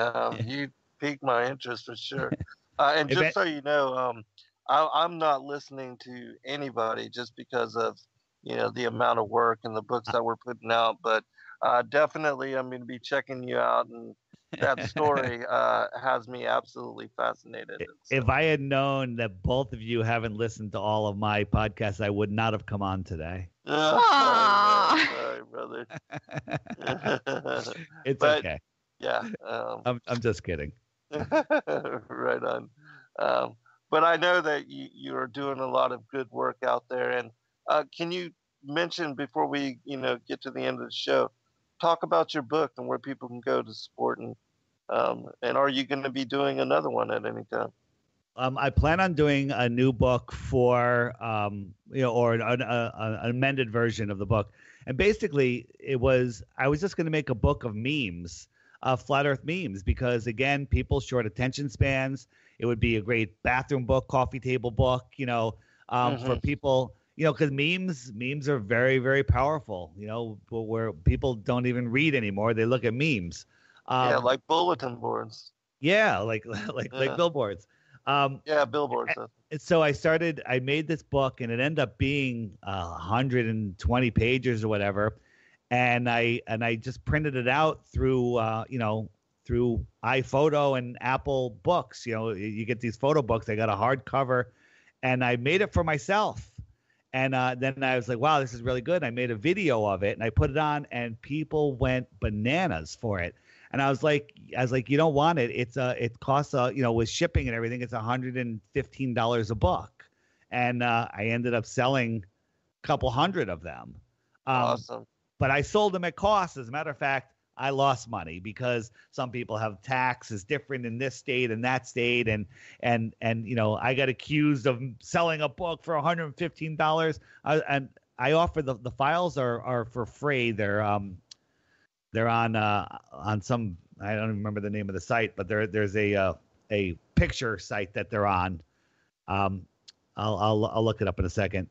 you piqued my interest for sure. And just so you know, I'm not listening to anybody just because of, the amount of work and the books that we're putting out. But definitely I'm going to be checking you out. And that story has me absolutely fascinated. If I had known that both of you haven't listened to all of my podcasts, I would not have come on today. Sorry, brother. But, okay. Yeah. I'm just kidding. Right on. But I know that you are doing a lot of good work out there. And can you mention before we, get to the end of the show, talk about your book and where people can go to support and are you going to be doing another one at any time? I plan on doing a new book for, or an amended version of the book. And basically I was just going to make a book of memes, flat earth memes, because again, people short attention spans. It would be a great bathroom book, coffee table book, for people, because memes are very, very powerful, where people don't even read anymore. They look at memes. Like bulletin boards. Yeah, like billboards. Billboards. So I made this book, and it ended up being 120 pages or whatever. And I just printed it out through iPhoto and Apple Books. You get these photo books. I got a hardcover, and I made it for myself. And then I was like, wow, this is really good. And I made a video of it, and I put it on, and people went bananas for it. And I was like, you don't want it. It costs with shipping and everything, it's $115 a book. And I ended up selling a couple hundred of them. Awesome. But I sold them at cost. As a matter of fact, I lost money because some people have taxes different in this state and that state. And I got accused of selling a book for $115. And I offer the files are for free. They're on some, I don't remember the name of the site, but there's a picture site that they're on. I'll look it up in a second.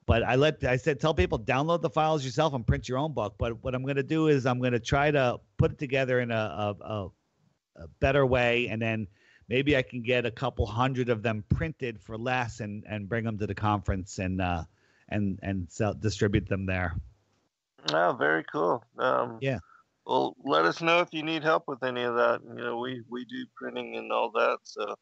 But I said tell people download the files yourself and print your own book. But what I'm going to do is I'm going to try to put it together in a better way, and then maybe I can get a couple hundred of them printed for less and bring them to the conference and distribute them there. Oh, very cool. Yeah. Well, let us know if you need help with any of that. You know, we do printing and all that, so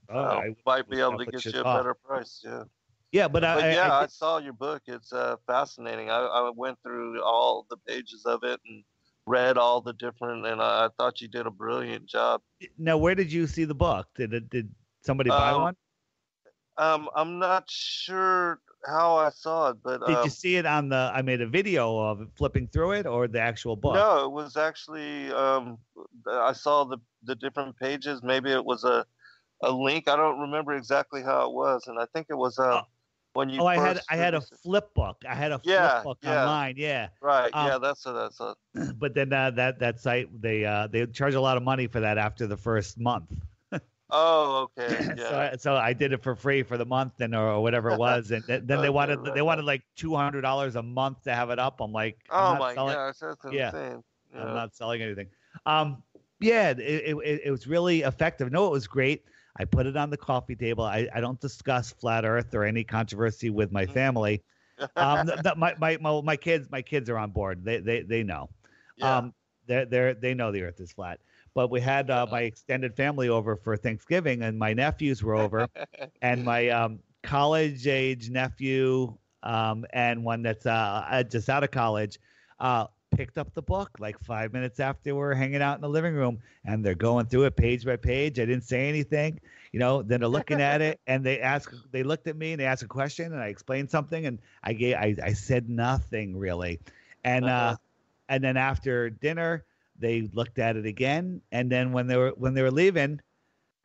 I might be able to get you a better price. Yeah. Yeah, but I saw your book. It's fascinating. I went through all the pages of it and read all the different, and I thought you did a brilliant job. Now, where did you see the book? Did somebody buy one? I'm not sure how I saw it, but did you see it on I made a video of it flipping through it, or the actual book? No, it was actually I saw the different pages. Maybe it was a link. I don't remember exactly how it was, and I think it was when you. I had a flip book. I had a flip book online. Yeah. Right. Yeah, that's it. But then that site they charge a lot of money for that after the first month. Oh, okay. Yeah. so I did it for free for the month or whatever it was, and then they wanted like $200 a month to have it up. I'm like, oh my gosh, that's insane. Yeah. I'm not selling anything. It was really effective. No, it was great. I put it on the coffee table. I don't discuss flat Earth or any controversy with my family. My kids are on board. They know. Yeah. They know the Earth is flat. But we had my extended family over for Thanksgiving, and my nephews were over, and my college age nephew and one that's just out of college picked up the book like 5 minutes after we were hanging out in the living room, and they're going through it page by page. I didn't say anything, then they're looking at it, and they looked at me and they asked a question, and I explained something, and I said nothing really. And and then after dinner they looked at it again, and then when they were leaving,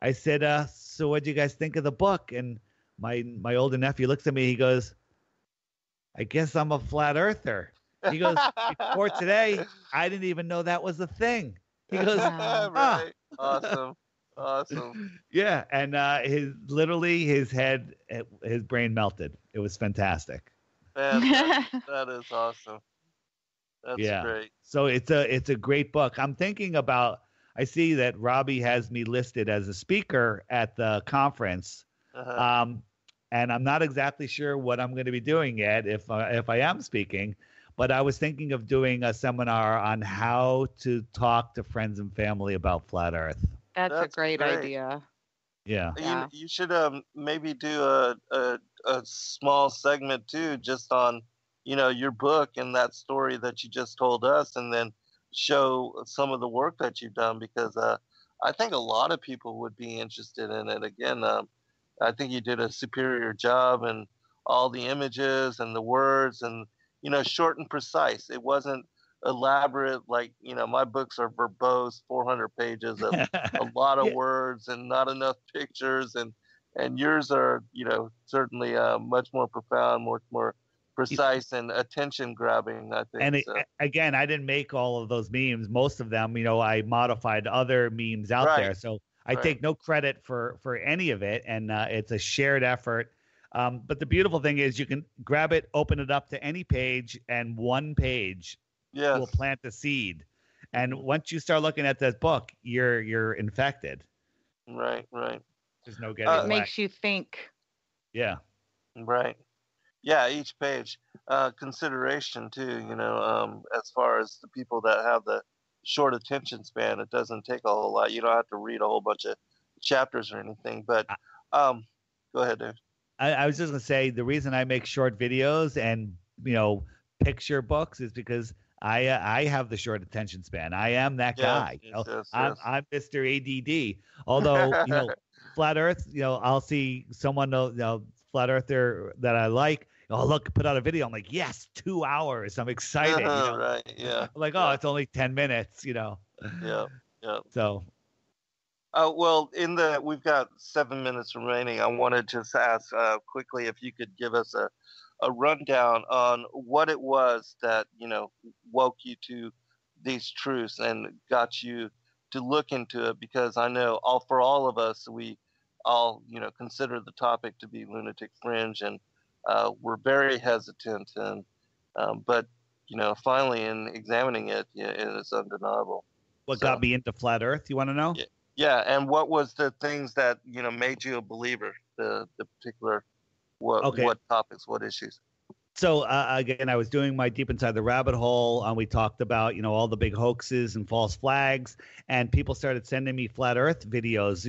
I said, so what do you guys think of the book? And my older nephew looks at me, he goes, I guess I'm a flat earther. He goes, before today, I didn't even know that was a thing. He goes, right. Awesome. Yeah, and his brain melted. It was fantastic. Man, that is awesome. That's great. So it's a great book. I'm thinking about. I see that Robbie has me listed as a speaker at the conference. And I'm not exactly sure what I'm going to be doing yet if I am speaking. But I was thinking of doing a seminar on how to talk to friends and family about flat Earth. That's a great idea. Yeah. You should maybe do a small segment too, just on your book and that story that you just told us, and then show some of the work that you've done, because I think a lot of people would be interested in it. Again, I think you did a superior job, and all the images and the words, and short and precise. It wasn't elaborate like my books are verbose, 400 pages of a lot of words and not enough pictures, and yours are certainly much more profound, much more precise and attention grabbing, I think. And again, I didn't make all of those memes. Most of them, I modified other memes out there. So I take no credit for any of it, and it's a shared effort. But the beautiful thing is you can grab it, open it up to any page, and one page will plant the seed. And once you start looking at this book, you're infected. Right. There's no getting away. It makes you think. Yeah. Right. Yeah, each page. Consideration too, as far as the people that have the short attention span, it doesn't take a whole lot. You don't have to read a whole bunch of chapters or anything. But go ahead, Dave. I was just gonna say the reason I make short videos and picture books is because I have the short attention span. I am that guy. I'm Mr. ADD. Although flat Earth, I'll see someone flat earther that I like. Oh, look, put out a video. I'm like, yes, 2 hours. I'm excited. Right. Yeah. I'm like, it's only 10 minutes. Yeah. So. Well, we've got 7 minutes remaining. I wanted to ask quickly if you could give us a rundown on what it was that, woke you to these truths and got you to look into it? Because I know for all of us, we all, consider the topic to be lunatic fringe, and we're very hesitant. And but finally, in examining it, it is undeniable. What got me into flat Earth? You want to know? Yeah, yeah. And what was the things that made you a believer? The particular what topics, what issues? So again, I was doing my Deep Inside the Rabbit Hole. We talked about all the big hoaxes and false flags, and people started sending me flat Earth videos.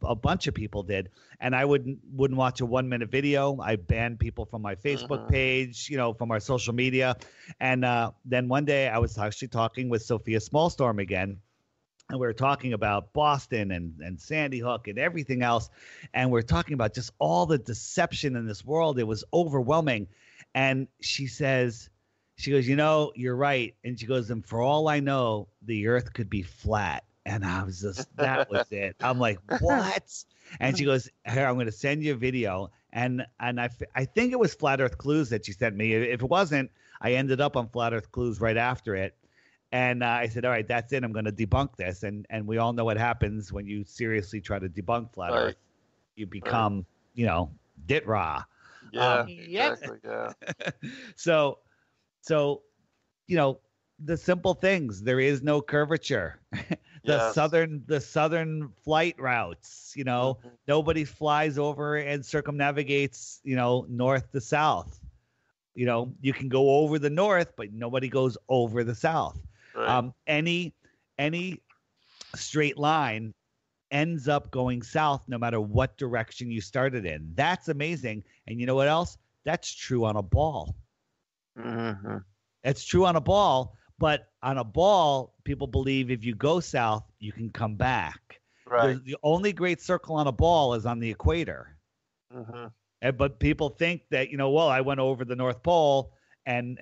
A bunch of people did, and I wouldn't watch a 1-minute video. I banned people from my Facebook page, from our social media, and then one day I was actually talking with Sophia Smallstorm again. And we were talking about Boston and Sandy Hook and everything else. And we're talking about just all the deception in this world. It was overwhelming. And she goes, you're right. And she goes, and for all I know, the earth could be flat. And I was that was it. I'm like, what? And she goes, here, I'm going to send you a video. And I think it was Flat Earth Clues that she sent me. If it wasn't, I ended up on Flat Earth Clues right after it. And I said, all right, that's it. I'm going to debunk this. And we all know what happens when you seriously try to debunk flat Earth. You become, dit-rah. Yeah, exactly. Yeah. So, the simple things. There is no curvature. The southern flight routes. Nobody flies over and circumnavigates. North to south. You can go over the north, but nobody goes over the south. Right. Any straight line ends up going south no matter what direction you started in. That's amazing. And you know what else? That's true on a ball. Mm-hmm. It's true on a ball, but on a ball, people believe if you go south, you can come back. Right. The only great circle on a ball is on the equator. Mm-hmm. But people think that, I went over the North Pole and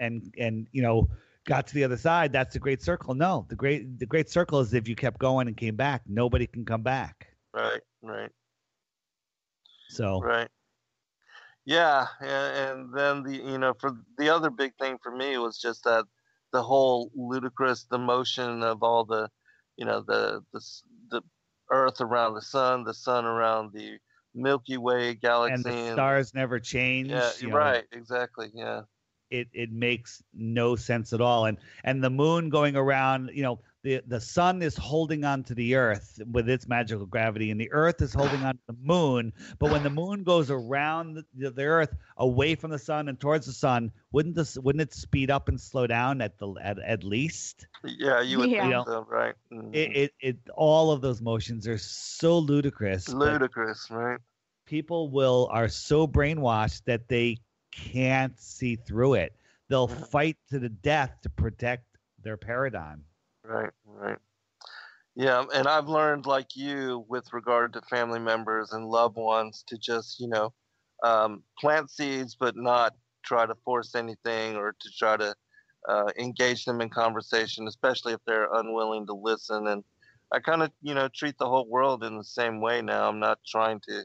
got to the other side. That's the great circle. No, the great circle is if you kept going and came back. Nobody can come back. Right. So. Right. Yeah, and then for the other big thing for me was just that the whole ludicrous, the motion of all the, the Earth around the sun around the Milky Way galaxy, and the stars never change. Yeah, right, exactly. Yeah, it makes no sense at all. And the moon going around, the sun is holding on to the earth with its magical gravity, and the earth is holding on to the moon. But when the moon goes around the earth away from the sun and towards the sun, wouldn't it speed up and slow down at least? Yeah, you would think so, right? Mm-hmm. All of those motions are so ludicrous. Ludicrous, right? People are so brainwashed that they can't see through it. They'll fight to the death to protect their paradigm. Right. Yeah, and I've learned, like you, with regard to family members and loved ones, to just, plant seeds, but not try to force anything or to try to engage them in conversation, especially if they're unwilling to listen. And I kind of, treat the whole world in the same way now. I'm not trying to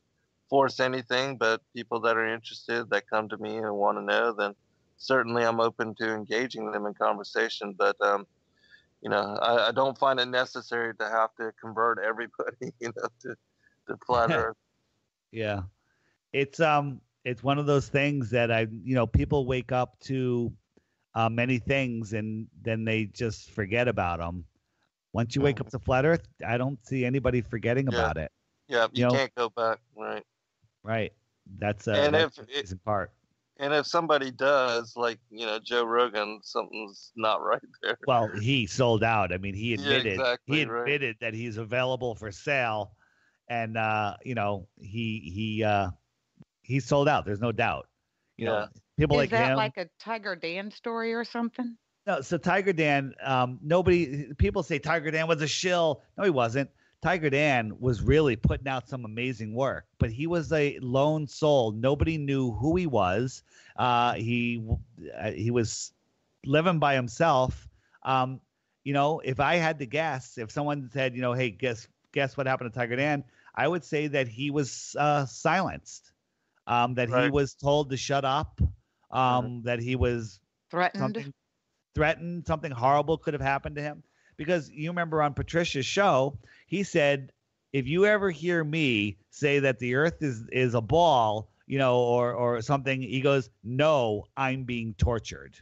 force anything, but people that are interested, that come to me and want to know, then certainly I'm open to engaging them in conversation. But I don't find it necessary to have to convert everybody, to flat Earth. Yeah, it's one of those things that people wake up to many things and then they just forget about them. Once you wake up to flat Earth, I don't see anybody forgetting about it. Yeah, you can't go back, right? Right. That's the reason part. And if somebody does, like, Joe Rogan, something's not right there. Well, he sold out. I mean, he admitted right. that he's available for sale, and he sold out. There's no doubt. You know, people Is like that him. like a Tiger Dan story or something? No, so Tiger Dan, people say Tiger Dan was a shill. No, he wasn't. Tiger Dan was really putting out some amazing work, but he was a lone soul. Nobody knew who he was. He was living by himself. If I had to guess, if someone said, hey, guess what happened to Tiger Dan, I would say that he was silenced, that he was told to shut up, that he was Threatened. threatened, something horrible could have happened to him. Because you remember on Patricia's show, he said, if you ever hear me say that the earth is a ball, or something, he goes, no, I'm being tortured.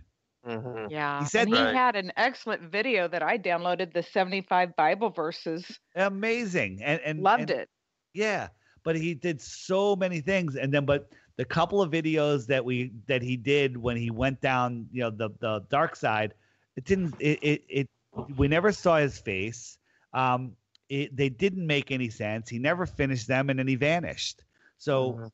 Mm-hmm. Yeah. He said and he that. had an excellent video that I downloaded, the 75 Bible verses. Amazing. And Loved it. Yeah. But he did so many things. But the couple of videos that he did when he went down, the dark side, we never saw his face. They didn't make any sense. He never finished them, and then he vanished. So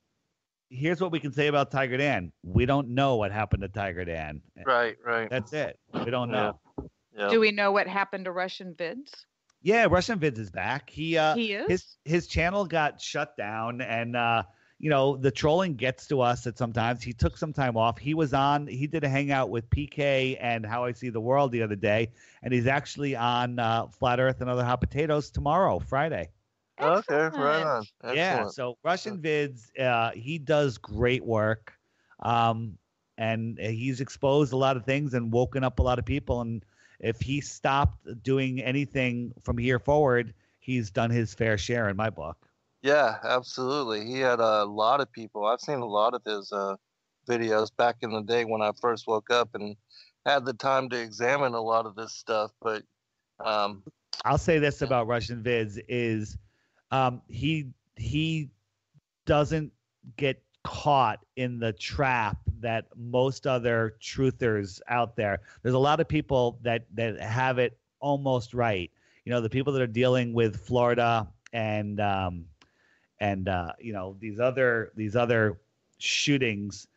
here's what we can say about Tiger Dan. We don't know what happened to Tiger Dan. Right. That's it. We don't know. Yeah. Do we know what happened to Russian Vids? Yeah, Russian Vids is back. He is? His channel got shut down, and the trolling gets to us at sometimes. He took some time off. He did a hangout with PK and How I See the World the other day, and he's actually on Flat Earth and Other Hot Potatoes tomorrow, Friday. Okay, right on. Excellent. Yeah, so Russian Vids, he does great work, and he's exposed a lot of things and woken up a lot of people. And if he stopped doing anything from here forward, he's done his fair share in my book. Yeah, absolutely. He had a lot of people. I've seen a lot of his videos back in the day when I first woke up and had the time to examine a lot of this stuff. But I'll say this about Russian Vids is he doesn't get caught in the trap that most other truthers out there. There's a lot of people that have it almost right. The people that are dealing with Florida and these other shootings,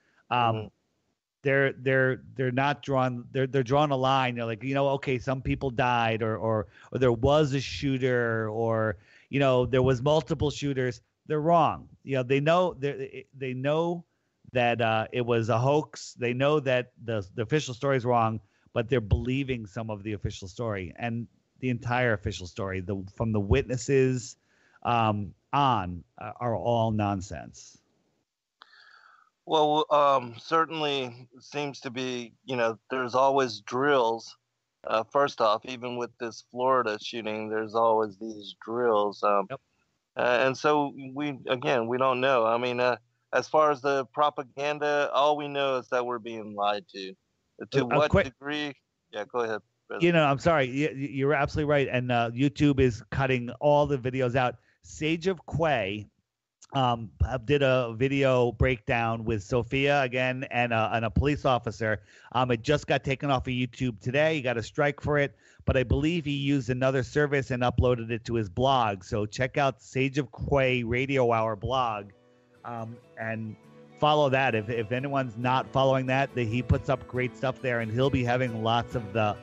they're not drawn. They're drawing a line. Okay, some people died, or there was a shooter, or there was multiple shooters. They're wrong. They know that it was a hoax. They know that the official story is wrong, but they're believing some of the official story and the entire official story. From the witnesses are all nonsense. Well, certainly seems to be, there's always drills. First off, even with this Florida shooting, there's always these drills. Yep. And so we don't know. I mean, as far as the propaganda, all we know is that we're being lied to. To what degree? Yeah, go ahead. Brother. I'm sorry. You're absolutely right. And YouTube is cutting all the videos out. Sage of Quay did a video breakdown with Sophia again and a police officer. It just got taken off of YouTube today. He got a strike for it, but I believe he used another service and uploaded it to his blog. So check out Sage of Quay Radio Hour blog and follow that. If anyone's not following that, he puts up great stuff there, and he'll be having lots of the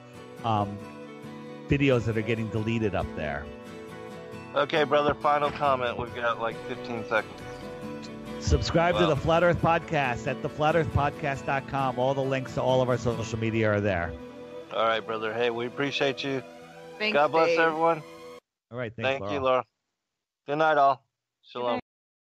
videos that are getting deleted up there. Okay, brother, final comment. We've got like 15 seconds. Subscribe to the Flat Earth Podcast at theflatearthpodcast.com. All the links to all of our social media are there. All right, brother. Hey, we appreciate you. Thanks, God bless Dave. everyone. All right. Thank you, Laura. Good night, all. Shalom.